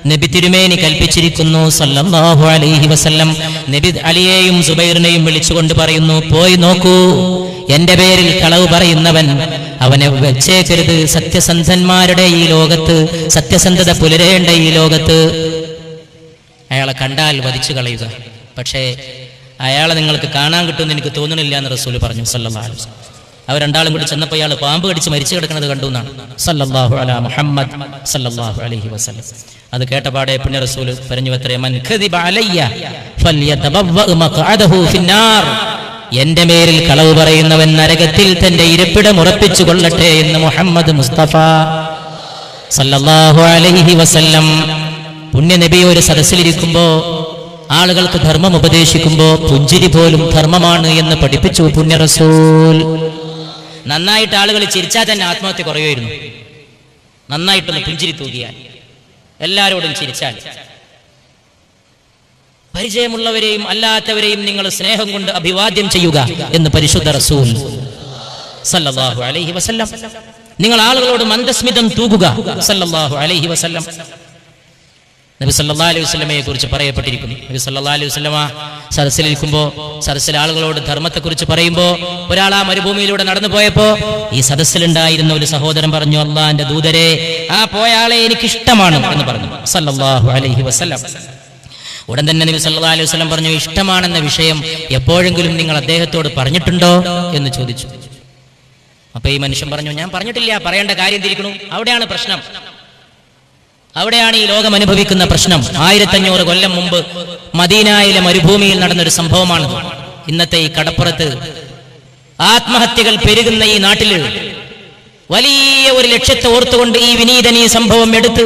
നബി തിരുമേനി കൽപ്പിച്ചിരിക്കുന്നു സല്ലല്ലാഹു അലൈഹി വസല്ലം. നബി അലിയെയും സുബൈറിനെയും വിളിച്ചുകൊണ്ട് പറയുന്നു, പോയി നോക്കൂ, എന്റെ പേരിൽ കളവ് പറയുന്നവൻ, അവനെ വെച്ചേക്കരുത്. സത്യസന്ധന്മാരുടെ ഈ ലോകത്ത്, സത്യസന്ധത പുലരേണ്ട ഈ ലോകത്ത് അയാളെ കണ്ടാൽ വധിച്ചു കളയുക. പക്ഷേ അയാളെ നിങ്ങൾക്ക് കാണാൻ കിട്ടുമെന്ന് എനിക്ക് തോന്നണില്ല എന്ന് റസൂൽ പറഞ്ഞു സല്ലല്ലാഹു അലൈഹി വസല്ലം. അവർ രണ്ടാളും കൂടി ചെന്നപ്പോൾ അയാൾ പാമ്പ് കടിച്ച് മരിച്ചു കിടക്കുന്നത് കണ്ടു എന്നാണ് സല്ലല്ലാഹു അലാ മുഹമ്മദ് സല്ലല്ലാഹു അലൈഹി വസല്ലം. അത് കേട്ടപാടെ പുണ്യ റസൂൽ പറഞ്ഞു അത്രേ, മൻ ഖദിബ അലയ്യ ഫൽയതബവ്വ മഖഅദഹു ഫിന്നാർ. എന്റെ മേലിൽ കളവ് പറയുന്നവൻ നരകത്തിൽ തന്റെ ഇരിപ്പിടം ഉറപ്പിച്ചു കൊള്ളട്ടെ എന്ന് മുഹമ്മദ് മുസ്തഫ സല്ലല്ലാഹു അലൈഹി വസല്ലം. പുണ്യ നബി ഒരു സദസ്സിലിരിക്കുമ്പോ ആളുകൾക്ക് ധർമ്മം ഉപദേശിക്കുമ്പോ പുഞ്ചിരി പോലും ധർമ്മമാണ് എന്ന് പഠിപ്പിച്ചു പുണ്യ റസൂൽ. നന്നായിട്ട് ആളുകൾ ചിരിച്ചാൽ തന്നെ ആത്മഹത്യ കുറയുമായിരുന്നു. നന്നായിട്ടൊന്ന് പുഞ്ചിരി തൂകിയാൽ, എല്ലാവരോടും ചിരിച്ചാൽ. പരിചയമുള്ളവരെയും അല്ലാത്തവരെയും നിങ്ങൾ സ്നേഹം കൊണ്ട് അഭിവാദ്യം ചെയ്യുക എന്ന് പരിശുദ്ധ റസൂൽ സല്ലല്ലാഹു അലൈഹി വസല്ലം. നിങ്ങൾ ആളുകളോട് മന്ദസ്മിതം തൂകുക സല്ലല്ലാഹു അലൈഹി വസല്ലം. നബി സല്ലല്ലാഹു അലൈഹി വസല്ലമയെ കുറിച്ച് പറയപ്പെട്ടിരിക്കുന്നു. നബി സല്ലല്ലാഹു അലൈഹി വസല്ലമ സദസ്സിലിരിക്കുമ്പോൾ, സദസ്സിലെ ആളുകളോട് ധർമ്മത്തെക്കുറിച്ച് പറയുമ്പോൾ, ഒരാൾ ആ മരുഭൂമിയിലൂടെ നടന്നു പോയപ്പോ ഈ സദസ്സിലുണ്ടായിരുന്ന ഒരു സഹോദരൻ പറഞ്ഞു, അള്ളാന്റെ ദൂതരെ, ആ പോയ ആളെ എനിക്കിഷ്ടമാണ് എന്ന് പറഞ്ഞു സല്ലല്ലാഹു അലൈഹി വസല്ലം. ഉടൻ തന്നെ നബി സല്ലല്ലാഹു അലൈഹി വസല്ലം പറഞ്ഞു, ഇഷ്ടമാണെന്ന വിഷയം എപ്പോഴെങ്കിലും നിങ്ങൾ അദ്ദേഹത്തോട് പറഞ്ഞിട്ടുണ്ടോ എന്ന് ചോദിച്ചു. അപ്പൊ ഈ മനുഷ്യൻ പറഞ്ഞു, ഞാൻ പറഞ്ഞിട്ടില്ല, പറയേണ്ട കാര്യം തിരിക്കണു. അവിടെയാണ് പ്രശ്നം, അവിടെയാണ് ഈ ലോകം അനുഭവിക്കുന്ന പ്രശ്നം. 1500 കൊല്ലം മുമ്പ് മദീനയിലെ മരുഭൂമിയിൽ നടന്നൊരു സംഭവമാണ്. ഇന്നത്തെ ഈ കടപ്പുറത്ത് ആത്മഹത്യകൾ പെരുകുന്ന ഈ നാട്ടിൽ വലിയ ഒരു ലക്ഷ്യത്തെ ഓർത്തുകൊണ്ട് ഈ വിനീതൻ ഈ സംഭവം എടുത്ത്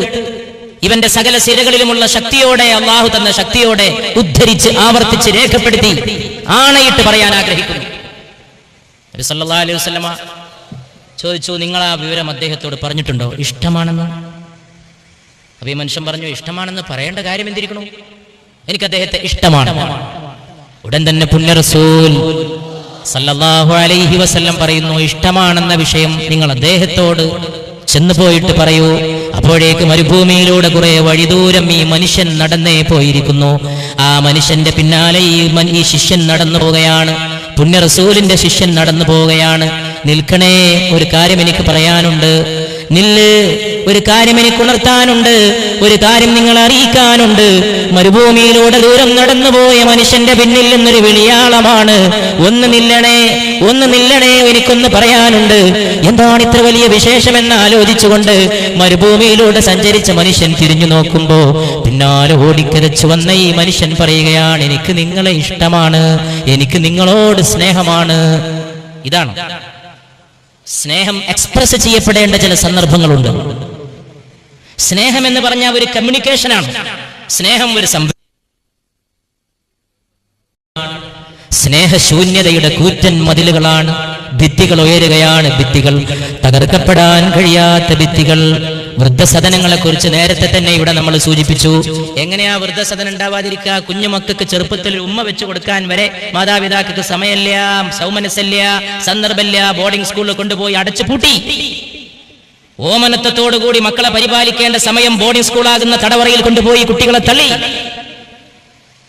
ഇവന്റെ സകല സിരകളിലുമുള്ള ശക്തിയോടെ, അള്ളാഹു തന്ന ശക്തിയോടെ ഉദ്ധരിച്ച് ആവർത്തിച്ച് രേഖപ്പെടുത്തി ആണയിട്ട് പറയാൻ ആഗ്രഹിക്കുന്നു. നബി സല്ലല്ലാഹു അലൈഹി വസല്ലമ ചോദിച്ചു, നിങ്ങൾ ആ വിവരം അദ്ദേഹത്തോട് പറഞ്ഞിട്ടുണ്ടോ? ഇഷ്ടമാണെന്ന്. അപ്പൊ ഈ മനുഷ്യൻ പറഞ്ഞു, ഇഷ്ടമാണെന്ന് പറയേണ്ട കാര്യം എന്തിരിക്കണു, എനിക്ക് അദ്ദേഹത്തെ ഇഷ്ടമാണ്. ഉടൻ തന്നെ പുണ്യ റസൂൽ സല്ലല്ലാഹു അലൈഹി വസല്ലം പറയുന്നു, ഇഷ്ടമാണെന്ന വിഷയം നിങ്ങൾ അദ്ദേഹത്തോട് ചെന്നുപോയിട്ട് പറയൂ. അപ്പോഴേക്ക് മരുഭൂമിയിലൂടെ കുറെ വഴിദൂരം ഈ മനുഷ്യൻ നടന്നേ പോയിരിക്കുന്നു. ആ മനുഷ്യന്റെ പിന്നാലെ ഈ ശിഷ്യൻ നടന്നു പോവുകയാണ്. പുണ്യ റസൂലിന്റെ ശിഷ്യൻ നടന്നു പോവുകയാണ്. നിൽക്കണേ, ഒരു കാര്യം എനിക്ക് പറയാനുണ്ട്. നില്ല്, ഒരു കാര്യം എനിക്ക് ഉണർത്താനുണ്ട്, ഒരു കാര്യം നിങ്ങൾ അറിയിക്കാനുണ്ട്. മരുഭൂമിയിലൂടെ ദൂരം നടന്നുപോയ മനുഷ്യന്റെ പിന്നിൽ നിന്നൊരു വിളിയാളമാണ്. ഒന്ന് നില്ലണേ, ഒന്ന് നില്ലണേ, എനിക്കൊന്ന് പറയാനുണ്ട്. എന്താണ് ഇത്ര വലിയ വിശേഷമെന്ന് ആലോചിച്ചുകൊണ്ട് മരുഭൂമിയിലൂടെ സഞ്ചരിച്ച മനുഷ്യൻ തിരിഞ്ഞു നോക്കുമ്പോ പിന്നാലെ ഓടിക്കരച്ചു വന്ന ഈ മനുഷ്യൻ പറയുകയാണ്, എനിക്ക് നിങ്ങളെ ഇഷ്ടമാണ്, എനിക്ക് നിങ്ങളോട് സ്നേഹമാണ്. ഇതാണ് സ്നേഹം എക്സ്പ്രസ് ചെയ്യപ്പെടേണ്ട ചില സന്ദർഭങ്ങളുണ്ട്. സ്നേഹം എന്ന് പറഞ്ഞാൽ ഒരു കമ്മ്യൂണിക്കേഷനാണ്. സ്നേഹം ഒരു സ്നേഹശൂന്യതയുടെ കൂറ്റൻ മതിലുകളാണ്. ഭിത്തികൾ ഉയരുകയാണ്, ഭിത്തികൾ തകർക്കപ്പെടാൻ കഴിയാത്ത ഭിത്തികൾ. വൃദ്ധസദനങ്ങളെ കുറിച്ച് നേരത്തെ തന്നെ ഇവിടെ നമ്മൾ സൂചിപ്പിച്ചു. എങ്ങനെയാ വൃദ്ധസദനം ഉണ്ടാവാതിരിക്കുക? കുഞ്ഞുമക്കൾക്ക് ചെറുപ്പത്തിൽ ഉമ്മ വെച്ചു കൊടുക്കാൻ വരെ മാതാപിതാക്കൾക്ക് സമയമില്ല, സൗമനസ്സില്ല, സന്ദർഭമില്ല. ബോർഡിംഗ് സ്കൂളിൽ കൊണ്ടുപോയി അടച്ചു പൂട്ടി. ഓമനത്വത്തോടുകൂടി മക്കളെ പരിപാലിക്കേണ്ട സമയം ബോർഡിംഗ് സ്കൂളാകുന്ന തടവറയിൽ കൊണ്ടുപോയി കുട്ടികളെ തള്ളി.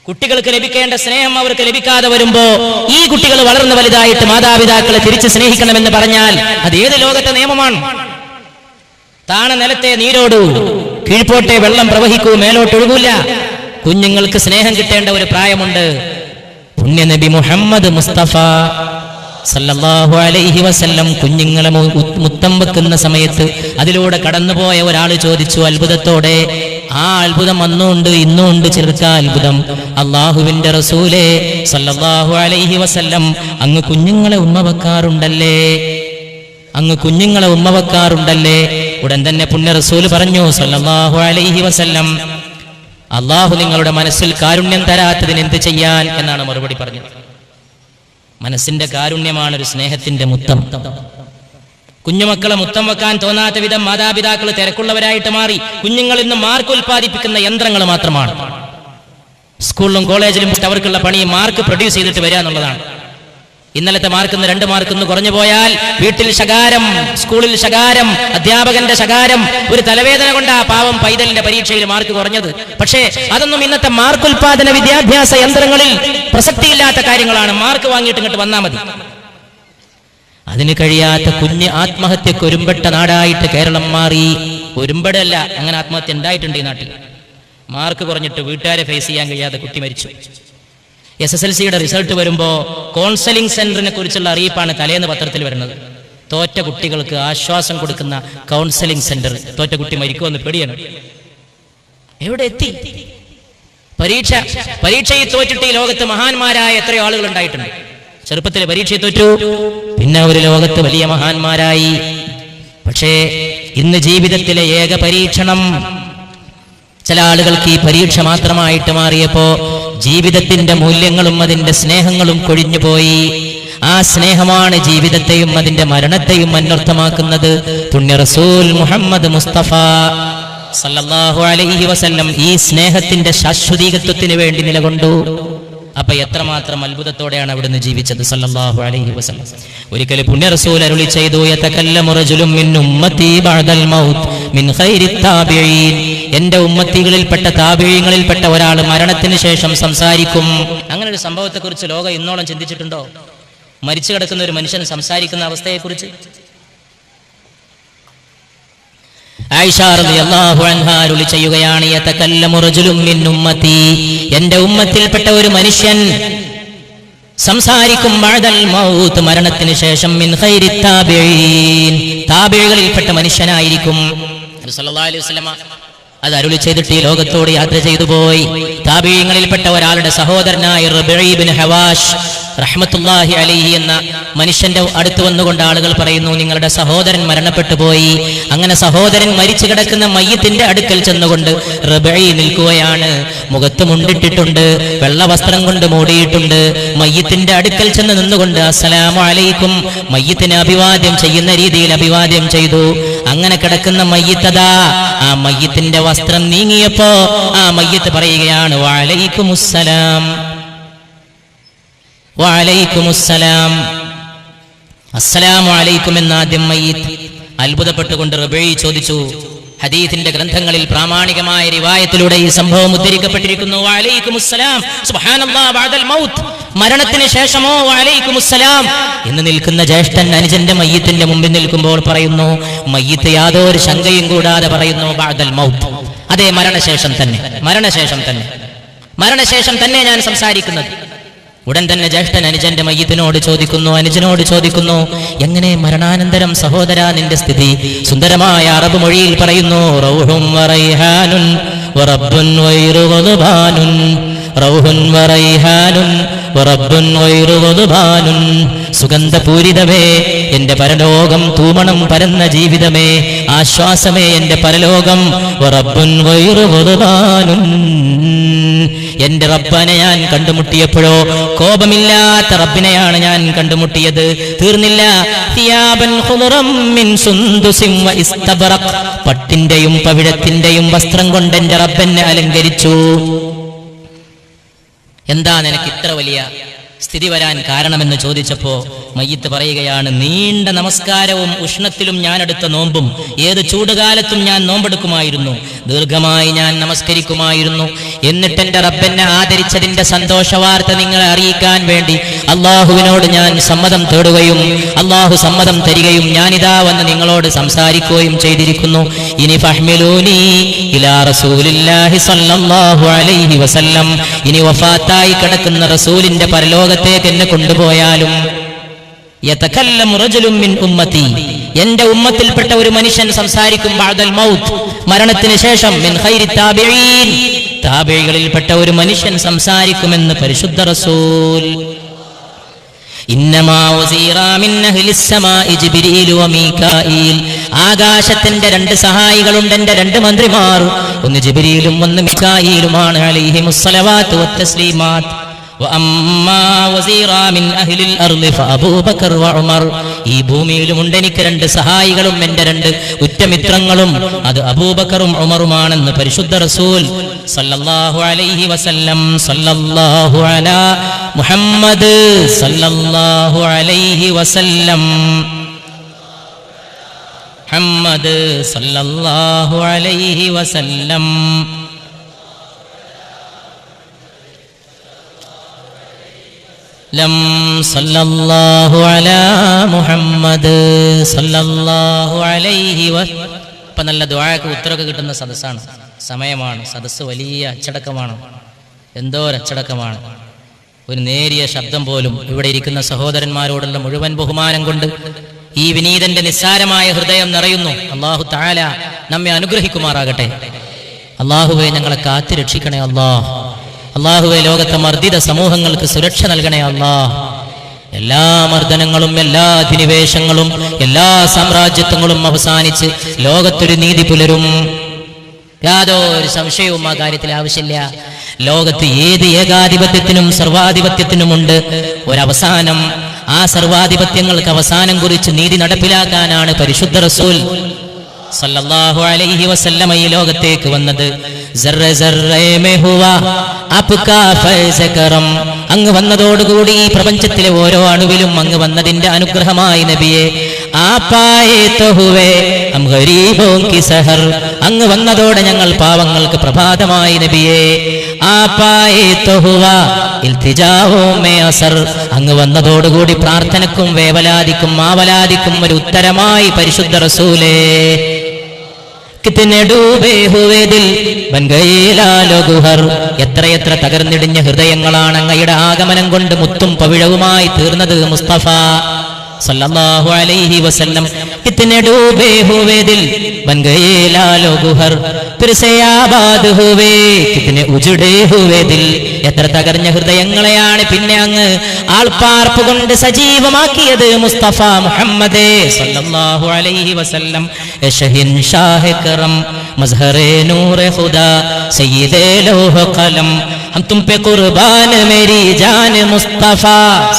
കുട്ടികൾക്ക് ലഭിക്കേണ്ട സ്നേഹം അവർക്ക് ലഭിക്കാതെ വരുമ്പോ ഈ കുട്ടികൾ വളർന്നു വലുതായിട്ട് മാതാപിതാക്കളെ തിരിച്ച് സ്നേഹിക്കണമെന്ന് പറഞ്ഞാൽ അത് ഏത് ലോകത്തെ നിയമമാണ്? താണ നിലത്തെ നീരോടൂ, കീഴ്പോട്ടെ വെള്ളം പ്രവഹിക്കൂ, മേലോട്ടൊഴുകൂല. കുഞ്ഞുങ്ങൾക്ക് സ്നേഹം കിട്ടേണ്ട ഒരു പ്രായമുണ്ട്. പുണ്യനബി മുഹമ്മദ് മുസ്തഫ സല്ലല്ലാഹു അലൈഹി വസല്ലം കുഞ്ഞുങ്ങളെ മുത്തം വെക്കുന്ന സമയത്ത് അതിലൂടെ കടന്നുപോയ ഒരാൾ ചോദിച്ചു അത്ഭുതത്തോടെ. ആ അത്ഭുതം അന്നുണ്ട് ഇന്നുണ്ട് ചിലർക്ക് അത്ഭുതം. അള്ളാഹുവിന്റെ റസൂലേ സല്ലല്ലാഹു അലൈഹി വസല്ലം അങ്ങ് കുഞ്ഞുങ്ങളെ ഉമ്മ വെക്കാറുണ്ടല്ലേ, അങ്ങ് കുഞ്ഞുങ്ങളെ ഉമ്മ വെക്കാറുണ്ടല്ലേ? ഉടൻ തന്നെ പുണ്യ റസൂല് പറഞ്ഞു സല്ലല്ലാഹു അലൈഹി വസല്ലം, അള്ളാഹു നിങ്ങളുടെ മനസ്സിൽ കാരുണ്യം തരാത്തതിന് എന്ത് ചെയ്യാൻ എന്നാണ് മറുപടി പറഞ്ഞത്. മനസ്സിന്റെ കാരുണ്യമാണ് ഒരു സ്നേഹത്തിന്റെ മുത്തം. കുഞ്ഞുമക്കളെ മുത്തം വെക്കാൻ തോന്നാത്ത വിധം മാതാപിതാക്കൾ തിരക്കുള്ളവരായിട്ട് മാറി. കുഞ്ഞുങ്ങൾ ഇന്ന് മാർക്ക് ഉൽപ്പാദിപ്പിക്കുന്ന യന്ത്രങ്ങൾ മാത്രമാണ്. സ്കൂളിലും കോളേജിലും അവർക്കുള്ള പണി മാർക്ക് പ്രൊഡ്യൂസ് ചെയ്തിട്ട് വരിക എന്നുള്ളതാണ്. ഇന്നലത്തെ മാർക്കിന്ന് 2 മാർക്കിന്ന് കുറഞ്ഞു പോയാൽ വീട്ടിൽ ശകാരം, സ്കൂളിൽ ശകാരം, അധ്യാപകന്റെ ശകാരം. ഒരു തലവേദന കൊണ്ടാ പാവം പൈതലിന്റെ പരീക്ഷയിൽ മാർക്ക് കുറഞ്ഞത്. പക്ഷേ അതൊന്നും ഇന്നത്തെ മാർക്ക് ഉൽപാദന വിദ്യാഭ്യാസ യന്ത്രങ്ങളിൽ പ്രസക്തിയില്ലാത്ത കാര്യങ്ങളാണ്. മാർക്ക് വാങ്ങിയിട്ട് ഇങ്ങോട്ട് വന്നാൽ മതി. അതിന് കഴിയാത്ത കുഞ്ഞ് ആത്മഹത്യക്ക് ഒരുമ്പെട്ട നാടായിട്ട് കേരളം മാറി. ഒരുമ്പടല്ല, അങ്ങനെ ആത്മഹത്യ ഉണ്ടായിട്ടുണ്ട് ഈ നാട്ടിൽ. മാർക്ക് കുറഞ്ഞിട്ട് വീട്ടുകാരെ ഫേസ് ചെയ്യാൻ കഴിയാതെ കുട്ടി മരിച്ചു. SSLCയുടെ റിസൾട്ട് വരുമ്പോൾ കൗൺസലിംഗ് സെന്ററിനെ കുറിച്ചുള്ള അറിയിപ്പാണ് തലേന്ന് പത്രത്തിൽ വരുന്നത്. തോറ്റ കുട്ടികൾക്ക് ആശ്വാസം കൊടുക്കുന്ന കൗൺസലിംഗ് സെന്റർ. തോറ്റ കുട്ടി മരിക്കുമെന്ന് പേടിയാണ്. എവിടെ എത്തി? പരീക്ഷയിൽ തോറ്റിട്ട് ഈ ലോകത്ത് മഹാന്മാരായ എത്രയോ ആളുകൾ ഉണ്ടായിട്ടുണ്ട്. ചെറുപ്പത്തിൽ പരീക്ഷയിൽ തോറ്റു, പിന്നെ ഒരു ലോകത്ത് വലിയ മഹാന്മാരായി. പക്ഷേ ഇന്ന് ജീവിതത്തിലെ ഏക പരീക്ഷണം ചില ആളുകൾക്ക് ഈ പരീക്ഷ മാത്രമായിട്ട് മാറിയപ്പോ ജീവിതത്തിന്റെ മൂല്യങ്ങളും അതിന്റെ സ്നേഹങ്ങളും കൊഴിഞ്ഞുപോയി. ആ സ്നേഹമാണ് ജീവിതത്തെയും അതിന്റെ മരണത്തെയും അന്വർത്ഥമാക്കുന്നത്. പുണ്യ റസൂൽ മുഹമ്മദ് മുസ്തഫ സല്ലല്ലാഹു അലൈഹി വസല്ലം ഈ സ്നേഹത്തിന്റെ ശാശ്വതീകത്വത്തിന് വേണ്ടി നിലകൊണ്ടു. അപ്പൊ എത്രമാത്രം അത്ഭുതത്തോടെയാണ് അവിടുന്ന് ജീവിച്ചത് സല്ലല്ലാഹു അലൈഹി വസല്ലം. ഒരിക്കൽ പുണ്യ റസൂൽ അരുളി ചെയ്തു, യതകല്ലമു റജുലുൻ മിൻ ഉമ്മത്തി ബഅദൽ മൗത്ത് മിൻ ഖൈരി താബിഈൻ. എന്റെ ഉമ്മത്തികളിൽപ്പെട്ട താബിഈങ്ങളിൽപ്പെട്ട ഒരാൾ മരണത്തിന് ശേഷം സംസാരിക്കും. അങ്ങനെ ഒരു സംഭവത്തെക്കുറിച്ച് ലോകം ഇന്നോളം ചിന്തിച്ചിട്ടുണ്ടോ? മരിച്ചു കിടക്കുന്ന ഒരു മനുഷ്യൻ സംസാരിക്കുന്ന അവസ്ഥയെക്കുറിച്ച്? ആയിഷ റളിയല്ലാഹു അൻഹ അരുളി ചെയ്യുകയാണ്, യതകല്ലമു റജുലുൻ മിൻ ഉമ്മത്തി, എന്റെ ഉമ്മത്തിൽപ്പെട്ട ഒരു മനുഷ്യൻ സംസാരിക്കും ബഅദൽ മൗത്ത്, മരണത്തിന് ശേഷം മിൻ ഖൈരി താബിഈൻ, താബിഈകളിൽപ്പെട്ട മനുഷ്യനായിരിക്കും. നബി സല്ലല്ലാഹു അലൈഹി വസല്ലമ അത് അരുളി ചെയ്തിട്ട് ഈ ലോകത്തോട് യാത്ര ചെയ്തു പോയി. താബിഈങ്ങളിൽപ്പെട്ട ഒരാളുടെ സഹോദരനായ റബീഇ ഇബ്നു ഹവാഷ് റഹ്മത്തുള്ളാഹി അലൈഹി എന്ന മനുഷ്യന്റെ അടുത്ത് വന്നുകൊണ്ട് ആളുകൾ പറയുന്നു, നിങ്ങളുടെ സഹോദരൻ മരണപ്പെട്ടു പോയി. അങ്ങനെ സഹോദരൻ മരിച്ചു കിടക്കുന്ന മയ്യിത്തിന്റെ അടുക്കൽ ചെന്നുകൊണ്ട് റബീഇ നിൽക്കുകയാണ്. മുഖത്ത് മുണ്ടിട്ടിട്ടുണ്ട്, വെള്ള വസ്ത്രം കൊണ്ട് മൂടിയിട്ടുണ്ട്. മയ്യിത്തിന്റെ അടുക്കൽ ചെന്ന് നിന്നുകൊണ്ട് അസ്സലാമു അലൈക്കും, മയ്യിത്തിനെ അഭിവാദ്യം ചെയ്യുന്ന രീതിയിൽ അഭിവാദ്യം ചെയ്തു. അങ്ങനെ കിടക്കുന്ന മയ്യിത്തതാ ആ മയ്യിത്തിന്റെ വസ്ത്രം നീങ്ങിയപ്പോ ആ മയ്യിത്ത് പറയുകയാണ്, വഅലൈക്കുമുസ്സലാം, വഅലൈക്കുമുസ്സലാം, അസ്സലാമു അലൈക്കും എന്നാദ്യം മയ്യിത്ത്. അത്ഭുതപ്പെട്ടുകൊണ്ട് റബീഇ ചോദിച്ചു. ഹദീസിന്റെ ഗ്രന്ഥങ്ങളിൽ പ്രാമാണികമായ റിവായത്തിലൂടെ ഈ സംഭവം ഉദ്ധരിക്കപ്പെട്ടിരിക്കുന്നു. വഅലൈക്കുമുസ്സലാം, സുബ്ഹാനല്ലാഹ്, ബഅദൽ മൗത്ത്, മരണത്തിന് ശേഷമോ വഅലൈക്കുമുസ്സലാം എന്ന് നിൽക്കുന്ന ജ്യേഷ്ഠൻ അനുജന്റെ മയ്യിത്തിന്റെ മുമ്പിൽ നിൽക്കുമ്പോൾ പറയുന്നു, മയ്യിത്ത് യാതൊരു ശങ്കയും കൂടാതെ പറയുന്നു, ബഅദൽ മൗത്ത്, അതെ മരണശേഷം തന്നെ, മരണശേഷം തന്നെ ഞാൻ സംസാരിക്കുന്നത്. ഉടൻ തന്നെ ജ്യേഷ്ഠൻ അനുജന്റെ മയ്യിത്തിനോട് ചോദിക്കുന്നു, എങ്ങനെ മരണാനന്തരം സഹോദരാ നിന്റെ സ്ഥിതി? സുന്ദരമായ അറബ് മൊഴിയിൽ പറയുന്നു, റൗഹും വറൈഹാനുൻ വറബ്ബുൻ ഗൈറു ഗദ്ബാനുൻ, റൗഹുൻ വറൈഹാനുൻ വറബ്ബുൻ ഗൈറു ഗദ്ബാനുൻ. സുഗന്ധപൂരിതമേ എന്റെ പരലോകം, തൂമണം പരന്ന ജീവിതമേ, ആശ്വാസമേ എന്റെ പരലോകം. വറബ്ബുൻ ഗൈറു ഗദ്ബാനുൻ, എന്റെ റബ്ബനെ ഞാൻ കണ്ടുമുട്ടിയപ്പോഴോ കോപമില്ലാത്ത റബ്ബിനെയാണ് ഞാൻ കണ്ടുമുട്ടിയത്. തീർന്നില്ല, തിയാബൻ ഖുദറം മിൻ സുന്ദുസിൻ വ ഇസ്തബ്റഖ്, പട്ടിന്റെയും പവിഴത്തിന്റെയും വസ്ത്രം കൊണ്ട് എന്റെ റബ്ബനെ അലങ്കരിച്ചു. എന്താ നിനക്ക് ഇത്ര വലിയ സ്ഥിതി വരാൻ കാരണമെന്ന് ചോദിച്ചപ്പോ മയ്യിത്ത് പറയുകയാണ്, നീണ്ട നമസ്കാരവും ഉഷ്ണത്തിലും ഞാൻ എടുത്ത നോമ്പും, ഏത് ചൂടുകാലത്തും ഞാൻ നോമ്പെടുക്കുമായിരുന്നു, ദീർഘമായി ഞാൻ നമസ്കരിക്കുമായിരുന്നു. എന്നിട്ട് എന്റെ റബ്ബനെ ആദരിച്ചതിന്റെ സന്തോഷ വാർത്ത നിങ്ങളെ അറിയിക്കാൻ വേണ്ടി അള്ളാഹുവിനോട് ഞാൻ സമ്മതം തേടുകയും അള്ളാഹു സമ്മതം തരികയും ഞാനിതാ വന്ന് നിങ്ങളോട് സംസാരിക്കുകയും ചെയ്തിരിക്കുന്നു. ഇനി ഫഹ്മിലൂനി ഇലാ റസൂലില്ലാഹി സ്വല്ലല്ലാഹു അലൈഹി വസല്ലം, ഇനി വഫാത്തായി കിടക്കുന്ന റസൂലിന്റെ പരലോകത്തേക്ക് എന്നെ കൊണ്ടുപോയാലും യതകല്ലമു റജുലുൻ മിൻ ഉമ്മത്തി, എന്റെ ഉമ്മത്തിൽപ്പെട്ട ഒരു മനുഷ്യൻ സംസാരിക്കും, ബഅദൽ മൗത്ത്, മരണത്തിന് ശേഷം, മിൻ ഖൈരി താബിഈൻ, താബിഈകളിൽപ്പെട്ട ഒരു മനുഷ്യൻ സംസാരിക്കുമെന്ന് പരിശുദ്ധ റസൂൽ. ഇന്നമാ വസീറാ മിൻ അഹ്ലിസ് സമാഇ ജിബ്രീൽ വ മീകായിൽ, ആകാശത്തിന്റെ രണ്ട് സഹായികളുണ്ട്, എന്റെ രണ്ട് മന്ത്രിമാർ, ഒന്ന് ജിബ്രീലും ഒന്ന് മീകായിലുമാണ്, അലൈഹിമുസ് സ്വലവാത്തു വത്തസ്ലീമാത്ത്. വഅമ്മാ വസീറാ മിൻ അഹ്ലിൽ അർളി ഫഅബൂബക്കർ വഉമർ, ഈ ഭൂമിയിലുമുണ്ട് എനിക്ക് രണ്ട് സഹായികളും എന്റെ രണ്ട് ഉറ്റമിത്രങ്ങളും, അത് അബൂബക്കറും ഉമറുമാണെന്ന് പരിശുദ്ധ റസൂൽ സല്ലല്ലാഹു അലൈഹി വസല്ലം. സല്ലല്ലാഹു അലാ മുഹമ്മദ് സല്ലല്ലാഹു അലൈഹി വസല്ലം, മുഹമ്മദ് സല്ലല്ലാഹു അലൈഹി വസല്ലം. സല്ലല്ലാഹു അലാ മുഹമ്മദ് സല്ലല്ലാഹു അലൈഹി വസല്ലം. ഇപ്പൊ നല്ല ദുആക്ക് ഉത്തരവൊക്കെ കിട്ടുന്ന സദസ്സാണ്, സമയമാണ്. സദസ്സ് വലിയ അച്ചടക്കമാണ്, എന്തോ ഒരു അച്ചടക്കമാണ്. ഒരു നേരിയ ശബ്ദം പോലും ഇവിടെ ഇരിക്കുന്ന സഹോദരന്മാരോടുള്ള മുഴുവൻ ബഹുമാനം കൊണ്ട് ഈ വിനീതന്റെ നിസ്സാരമായ ഹൃദയം നിറയുന്നു. അല്ലാഹു തആല നമ്മെ അനുഗ്രഹിക്കുമാറാകട്ടെ. അല്ലാഹുവേ, ഞങ്ങളെ കാത്തു രക്ഷിക്കണേ അല്ലാഹ്. അല്ലാഹുവേ, ലോകത്തെ മർദ്ദിത സമൂഹങ്ങൾക്ക് സുരക്ഷ നൽകണേ അല്ലാഹ്. എല്ലാ മർദ്ദനങ്ങളും എല്ലാ അധിനിവേശങ്ങളും എല്ലാ സാമ്രാജ്യത്വങ്ങളും അവസാനിച്ച് ലോകത്തൊരു നീതി പുലരും. യാതൊരു സംശയവും ആ കാര്യത്തിൽ ആവശ്യമില്ല. ലോകത്ത് ഏത് ഏകാധിപത്യത്തിനും സർവാധിപത്യത്തിനുമുണ്ട് ഒരവസാനം. ആ സർവാധിപത്യങ്ങൾക്ക് അവസാനം കുറിച്ച് നീതി നടപ്പിലാക്കാനാണ് പരിശുദ്ധ റസൂൽ സല്ലല്ലാഹു അലൈഹി വസല്ലം ഈ ലോകത്തേക്ക് വന്നത്. അങ്ങ് വന്നതോടുകൂടി ഈ പ്രപഞ്ചത്തിലെ ഓരോ അണുവിലും അങ്ങ് വന്നതിന്റെ അനുഗ്രഹമായി നബിയെ. അങ്ങ് വന്നതോടെ ഞങ്ങൾ പാവങ്ങൾക്ക് പ്രഭാതമായി നബിയെ. അങ്ങ് വന്നതോടുകൂടി പ്രാർത്ഥനക്കും വേവലാദിക്കും ആവലാദിക്കും ഒരു ഉത്തരമായി പരിശുദ്ധ റസൂലേ. എത്രയെത്ര തകർന്നിടിഞ്ഞ ഹൃദയങ്ങളാണ് അങ്ങയുടെ ആഗമനം കൊണ്ട് മുത്തും പവിഴവുമായി തീർന്നത് മുസ്തഫ സല്ലല്ലാഹു അലൈഹി വസല്ലം. കിത്നെ ഡൂബേ ഹുവേ ദിൽ ബൻ ഗയേ ലാലോ ഗുഹർ ഫിർ സേ ആബാദ് ഹുവേ കിത്നെ ഉജടേ ഹുവേ ദിൽ. എത്ര തകർന്ന ഹൃദയങ്ങളെയാണ് പിന്നെ അങ്ങ് ആൾപ്പാർപ്പ് കൊണ്ട് സജീവമാക്കിയത് മുസ്തഫ മുഹമ്മദേ സല്ലല്ലാഹു അലൈഹി വസല്ലം. യശഹിൻ ഷാഹ് കറം മസ്ഹറേ നൂറെ ഖുദാ സയ്യിദേ ലോഹ ഖലം ഹം തും പേ ഖുർബാൻ മേരി ജാൻ മുസ്തഫ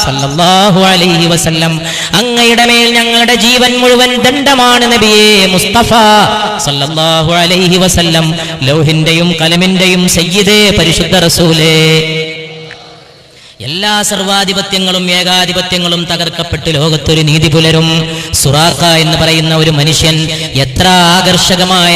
സല്ലല്ലാഹു അലൈഹി വസല്ലം. അങ്ങയുടെ മേൽ ഞങ്ങളുടെ ജീവൻ മുഴുവൻ ദണ്ഡമാണ് നബിയേ മുസ്തഫ സല്ലല്ലാഹു അലൈഹി വസല്ലം. ലൗഹിന്റെയും കലമിന്റെയും സയ്യിദേ പരിശുദ്ധ റസൂലേ. എല്ലാ സർവാധിപത്യങ്ങളും ഏകാധിപത്യങ്ങളും തകർക്കപ്പെട്ട് ലോകത്തൊരു നീതി പുലരും. സുറാഖ എന്ന് പറയുന്ന ഒരു മനുഷ്യൻ എത്ര ആകർഷകമായ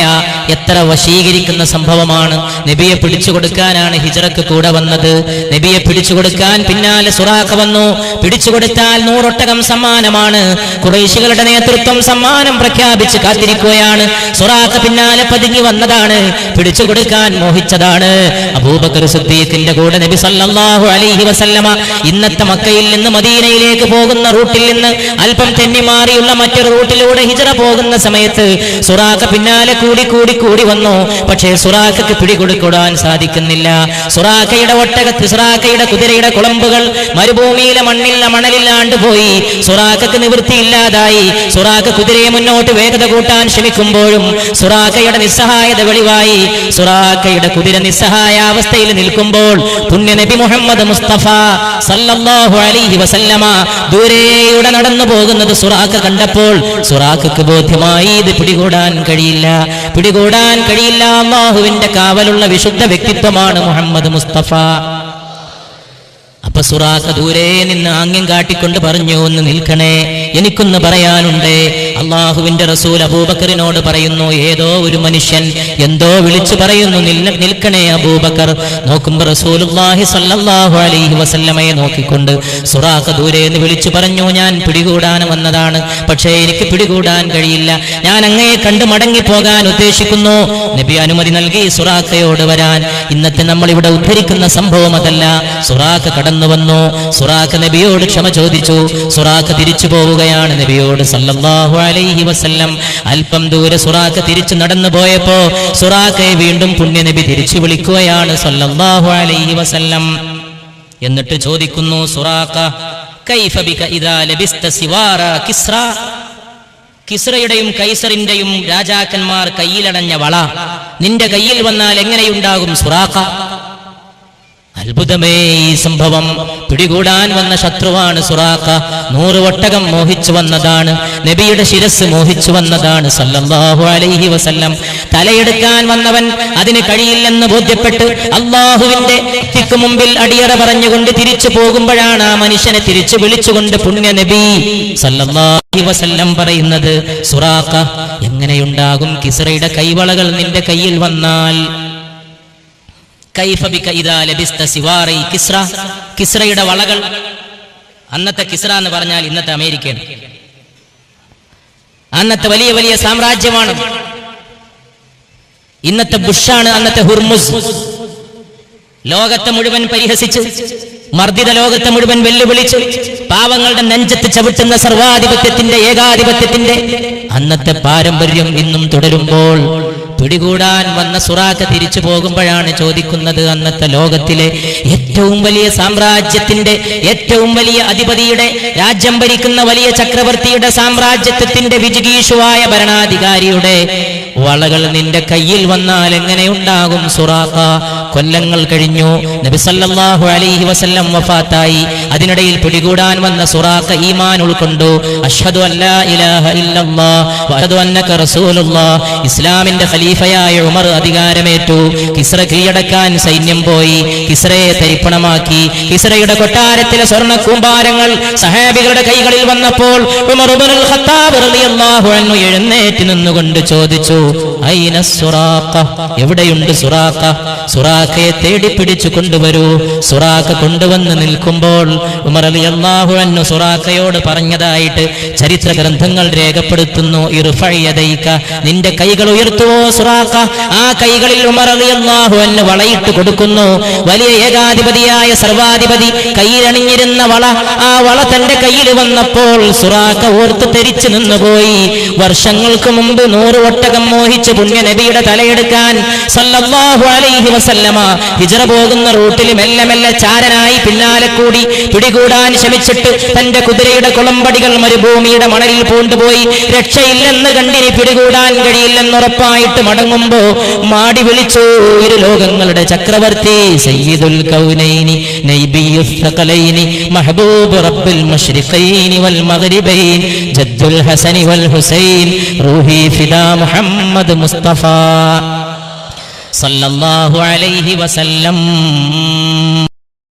എത്ര വശീകരിക്കുന്ന സംഭവമാണ്. നബിയെ പിടിച്ചുകൊടുക്കാനാണ് ഹിജ്റക്ക് കൂടെ വന്നത്. നബിയെ പിടിച്ചുകൊടുക്കാൻ പിന്നാലെ സുറാഖ വന്നു. പിടിച്ചുകൊടുത്താൽ 100 ഒട്ടകം സമ്മാനമാണ്. ഖുറൈശികളുടെ നേതൃത്വം സമ്മാനം പ്രഖ്യാപിച്ച് കാത്തിരിക്കുകയാണ്. സുറാഖ പിന്നാലെ പതുങ്ങി വന്നതാണ്, പിടിച്ചുകൊടുക്കാൻ മോഹിച്ചതാണ്. അബൂബക്കർ സിദ്ദീഖിന്റെ കൂടെ നബി സല്ലല്ലാഹു അലൈഹി വസല്ലം വസല്ലമ ഇന്നത്തെ മക്കയിൽ നിന്ന് മദീനയിലേക്ക് പോകുന്ന റൂട്ടിൽ നിന്ന് അല്പം തെന്നിമാറിയുള്ള മറ്റൊരു റൂട്ടിലൂടെ ഹിജ്റ പോകുന്ന സമയത്ത് സുറാഖ പിന്നാലെ കൂടി വന്നു. പക്ഷേ സുറാഖയ്ക്ക് പിടികൊടുക്കാൻ സാധിക്കുന്നില്ല. സുറാഖയുടെ കുതിരയുടെ കുളമ്പുകൾ മരുഭൂമിയിലെ മണലില്ലാണ്ട് പോയി. സുറാഖയ്ക്ക് നിവൃത്തിയില്ലാതായി. സുറാഖ കുതിരയെ മുന്നോട്ട് വേഗത കൂട്ടാൻ ശ്രമിക്കുമ്പോഴും സുറാഖയുടെ നിസ്സഹായത വെളിവായി. സുറാഖയുടെ കുതിര നിസ്സഹായ അവസ്ഥയിൽ നിൽക്കുമ്പോൾ പുണ്യ നബി മുഹമ്മദ് മുസ്തഫ സല്ലല്ലാഹു അലൈഹി വസല്ലമ ദൂരെയൂടെ നടന്നു പോകുന്നത് സുറാഖ കണ്ടപ്പോൾ സുറാഖയ്ക്ക് ബോധ്യമായി ഇത് പിടികൂടാൻ കഴിയില്ല. അല്ലാഹുവിന്റെ കാവലുള്ള വിശുദ്ധ വ്യക്തിത്വമാണ് മുഹമ്മദ് മുസ്തഫ. അപ്പൊ സുറാഖ ദൂരെ നിന്ന് ആംഗ്യം കാട്ടിക്കൊണ്ട് പറഞ്ഞു, ഒന്ന് നിൽക്കണേ, എനിക്കൊന്ന് പറയാനുണ്ട്. അള്ളാഹുവിന്റെ റസൂൽ അബൂബക്കറിനോട് പറയുന്നു, ഏതോ ഒരു മനുഷ്യൻ എന്തോ വിളിച്ചു പറയുന്നു, നിൽക്കണേ അബൂബക്കർ. നോക്കുമ്പോ റസൂലുള്ളാഹി സ്വല്ലല്ലാഹു അലൈഹി വസല്ലമയെ നോക്കിക്കൊണ്ട് സുറാഖ ദൂരെ നിന്ന് വിളിച്ചു പറഞ്ഞു, ഞാൻ പിടികൂടാൻ വന്നതാണ്, പക്ഷേ എനിക്ക് പിടികൂടാൻ കഴിയില്ല. ഞാൻ അങ്ങയെ കണ്ടു മടങ്ങിപ്പോകാൻ ഉദ്ദേശിക്കുന്നു. നബി അനുമതി നൽകി സുറാഖയോട് വരാൻ. ഇന്നത്തെ നമ്മൾ ഇവിടെ ഉദ്ധരിക്കുന്ന സംഭവം അതല്ല. സുറാഖ കടന്നു വന്നു. സുറാഖ നബിയോട് ക്ഷമ ചോദിച്ചു. സുറാഖ തിരിച്ചു പോവുകയാണ് നബിയോട് സല്ലല്ലാഹു അലൈഹി വസല്ലം. അല്പം ദൂരെ സുറാഖ തിരിച്ചു നടന്നു പോയപ്പോ സുറാഖയെ വീണ്ടും പുണ്യ നബി തിരിച്ചു വിളിക്കുകയാണ് സല്ലല്ലാഹു അലൈഹി വസല്ലം. എന്നിട്ട് ചോദിക്കുന്നു, സുറാഖ കൈഫ ബിക ഇദാ ലബിസ്ത സിവാറ കിസ്റ. കിസ്റയുടെയും കൈസറിന്റെയും രാജാക്കന്മാർ കയ്യിലടഞ്ഞ വള നിന്റെ കയ്യിൽ വന്നാൽ എങ്ങനെയുണ്ടാകും സുറാഖ? അത്ഭുതമേ ഈ സംഭവം. പിടികൂടാൻ വന്ന ശത്രുവാണ് സുറാഖ. 100 ഒട്ടകം മോഹിച്ചു വന്നതാണ്. നബിയുടെ ശിരസ് മോഹിച്ചു വന്നതാണ് സല്ലല്ലാഹു അലൈഹി വസല്ലം. തലയെടുക്കാൻ വന്നവൻ അതിന് കഴിയില്ലെന്ന് ബോധ്യപ്പെട്ട് അള്ളാഹുവിന്റെ തിക്ക് മുമ്പിൽ അടിയറ പറഞ്ഞുകൊണ്ട് തിരിച്ചു പോകുമ്പോഴാണ് ആ മനുഷ്യനെ തിരിച്ചു വിളിച്ചുകൊണ്ട് പുണ്യ നബി സല്ലല്ലാഹു അലൈഹി വസല്ലം പറയുന്നത്, സുറാഖ എങ്ങനെയുണ്ടാകും കിസ്റയുടെ കൈവളകൾ നിന്റെ കയ്യിൽ വന്നാൽ? കൈഫ ബിക ഇദാ ലബിസ്ത സിവാറി കിസ്റ. കിസ്റയുടെ വളകൾ, അന്നത്തെ കിസ്റ എന്ന് പറഞ്ഞാൽ ഇന്നത്തെ അമേരിക്കയാണ്. അന്നത്തെ വലിയ വലിയ സാമ്രാജ്യമാണ്. ഇന്നത്തെ ബുഷാണ് അന്നത്തെ ഹുർമുസ്. ലോകത്തെ മുഴുവൻ പരിഹസിച്ച്, മർദ്ദിത ലോകത്തെ മുഴുവൻ വെല്ലുവിളിച്ച്, പാവങ്ങളുടെ നെഞ്ചത്ത് ചവിട്ടുന്ന സർവാധിപത്യത്തിന്റെ ഏകാധിപത്യത്തിന്റെ അന്നത്തെ പാരമ്പര്യം ഇന്നും തുടരുമ്പോൾ പിടികൂടാൻ വന്ന സുറാഖ തിരിച്ചു പോകുമ്പോഴാണ് ചോദിക്കുന്നത്, അന്നത്തെ ലോകത്തിലെ ഏറ്റവും വലിയ സാമ്രാജ്യത്തിന്റെ, ഏറ്റവും വലിയ അധിപതിയുടെ, രാജ്യം ഭരിക്കുന്ന വലിയ ചക്രവർത്തിയുടെ, സാമ്രാജ്യത്വത്തിന്റെ വിജിഗീഷുവായ ഭരണാധികാരിയുടെ വളകൾ നിന്റെ കയ്യിൽ വന്നാൽ എങ്ങനെയുണ്ടാകും സുറാഖ? കൊല്ലങ്ങൾ കഴിഞ്ഞു. നബി സല്ലല്ലാഹു അലൈഹി വസല്ലം വഫാത്തായി. അതിനിടയിൽ പിടികൂടാൻ വന്ന സുറാഖ ഈമാൻ ഉൾക്കൊണ്ടു. അഷ്ഹദു അല്ലാ ഇലാഹ ഇല്ലല്ലാഹ് വ അഷ്ഹദു അന്നക റസൂലുള്ളാഹ്. ഇസ്ലാമിന്റെ ഖലീഫയായ ഉമർ അധികാരമേറ്റു. കിസ്റ കീഴടക്കാൻ സൈന്യം പോയി. കിസ്റയെ തരിപ്പണമാക്കി. കിസ്റയുടെ കൊട്ടാരത്തിലെ സ്വർണ്ണ കൂമ്പാരങ്ങൾ സഹാബികളുടെ കൈകളിൽ വന്നപ്പോൾ ഉമർ ഇബ്നുൽ ഖത്താബ് റളിയല്ലാഹു അൻഹു എഴുന്നേറ്റ് നിന്നുകൊണ്ട് ചോദിച്ചു, ഐന സുറാഖ, എവിടെയുണ്ട് സുറാഖ? സുറാഖയെ തേടി പിടിച്ചു കൊണ്ടുവരൂ. സുറാഖ കൊണ്ടുവന്ന് നിൽക്കുമ്പോൾ ഉമർ റളിയല്ലാഹു അൻഹു സുറാഖയോട് പറഞ്ഞതായിട്ട് ചരിത്ര ഗ്രന്ഥങ്ങൾ രേഖപ്പെടുത്തുന്നു, ഇർഫഇ യദൈക, നിന്റെ കൈകൾ ഉയർത്തുവോ സുറാഖ. ആ കൈകളിൽ ഉമർ റളിയല്ലാഹു അൻഹു വളയിട്ട് കൊടുക്കുന്നു. വലിയ ഏകാധിപതിയായ സർവാധിപതി കയ്യിലണിഞ്ഞിരുന്ന വള, ആ വള തന്റെ കയ്യിൽ വന്നപ്പോൾ സുറാഖ ഓർത്ത് തെരിച്ചു നിന്നുപോയി. വർഷങ്ങൾക്ക് മുമ്പ് 100 ഒട്ടകം മോഹിച്ച് പുണ്യ നബിയുടെ തലയെടുക്കാൻ സല്ലല്ലാഹു അലൈഹി വസല്ലമ ഹിജ്റ പോകുന്ന റൂട്ടിൽ മെല്ലെ മെല്ലെ ചാരനായി പിന്നാലെ കൂടി പിടികൂടാൻ ശ്രമിച്ചിട്ട് തന്റെ കുതിരയുടെ കുളമ്പടികൾ മരുഭൂമിയുടെ മണലിൽ പൂണ്ടുപോയി. രക്ഷയില്ലെന്ന് കണ്ടിനി പിടികൂടാൻ കഴിയില്ലെന്നുറപ്പായിട്ട് മടങ്ങുമ്പോ മാടി വിളിച്ചു, ഇരു ലോകങ്ങളുടെ ചക്രവർത്തി, സയ്യിദുൽ കൗനൈനി നബിയുൽ സഖലൈനി മഹബൂബ് റബ്ബിൽ മശ്രിഖൈനി വൽ മഗ്രിബൈൻ ജദ്ദുൽ ഹസനി വൽ ഹുസൈൻ റൂഹി ഫിദാ മുഹമ്മദ് മുസ്തഫ സല്ലല്ലാഹു അലൈഹി വസല്ലം.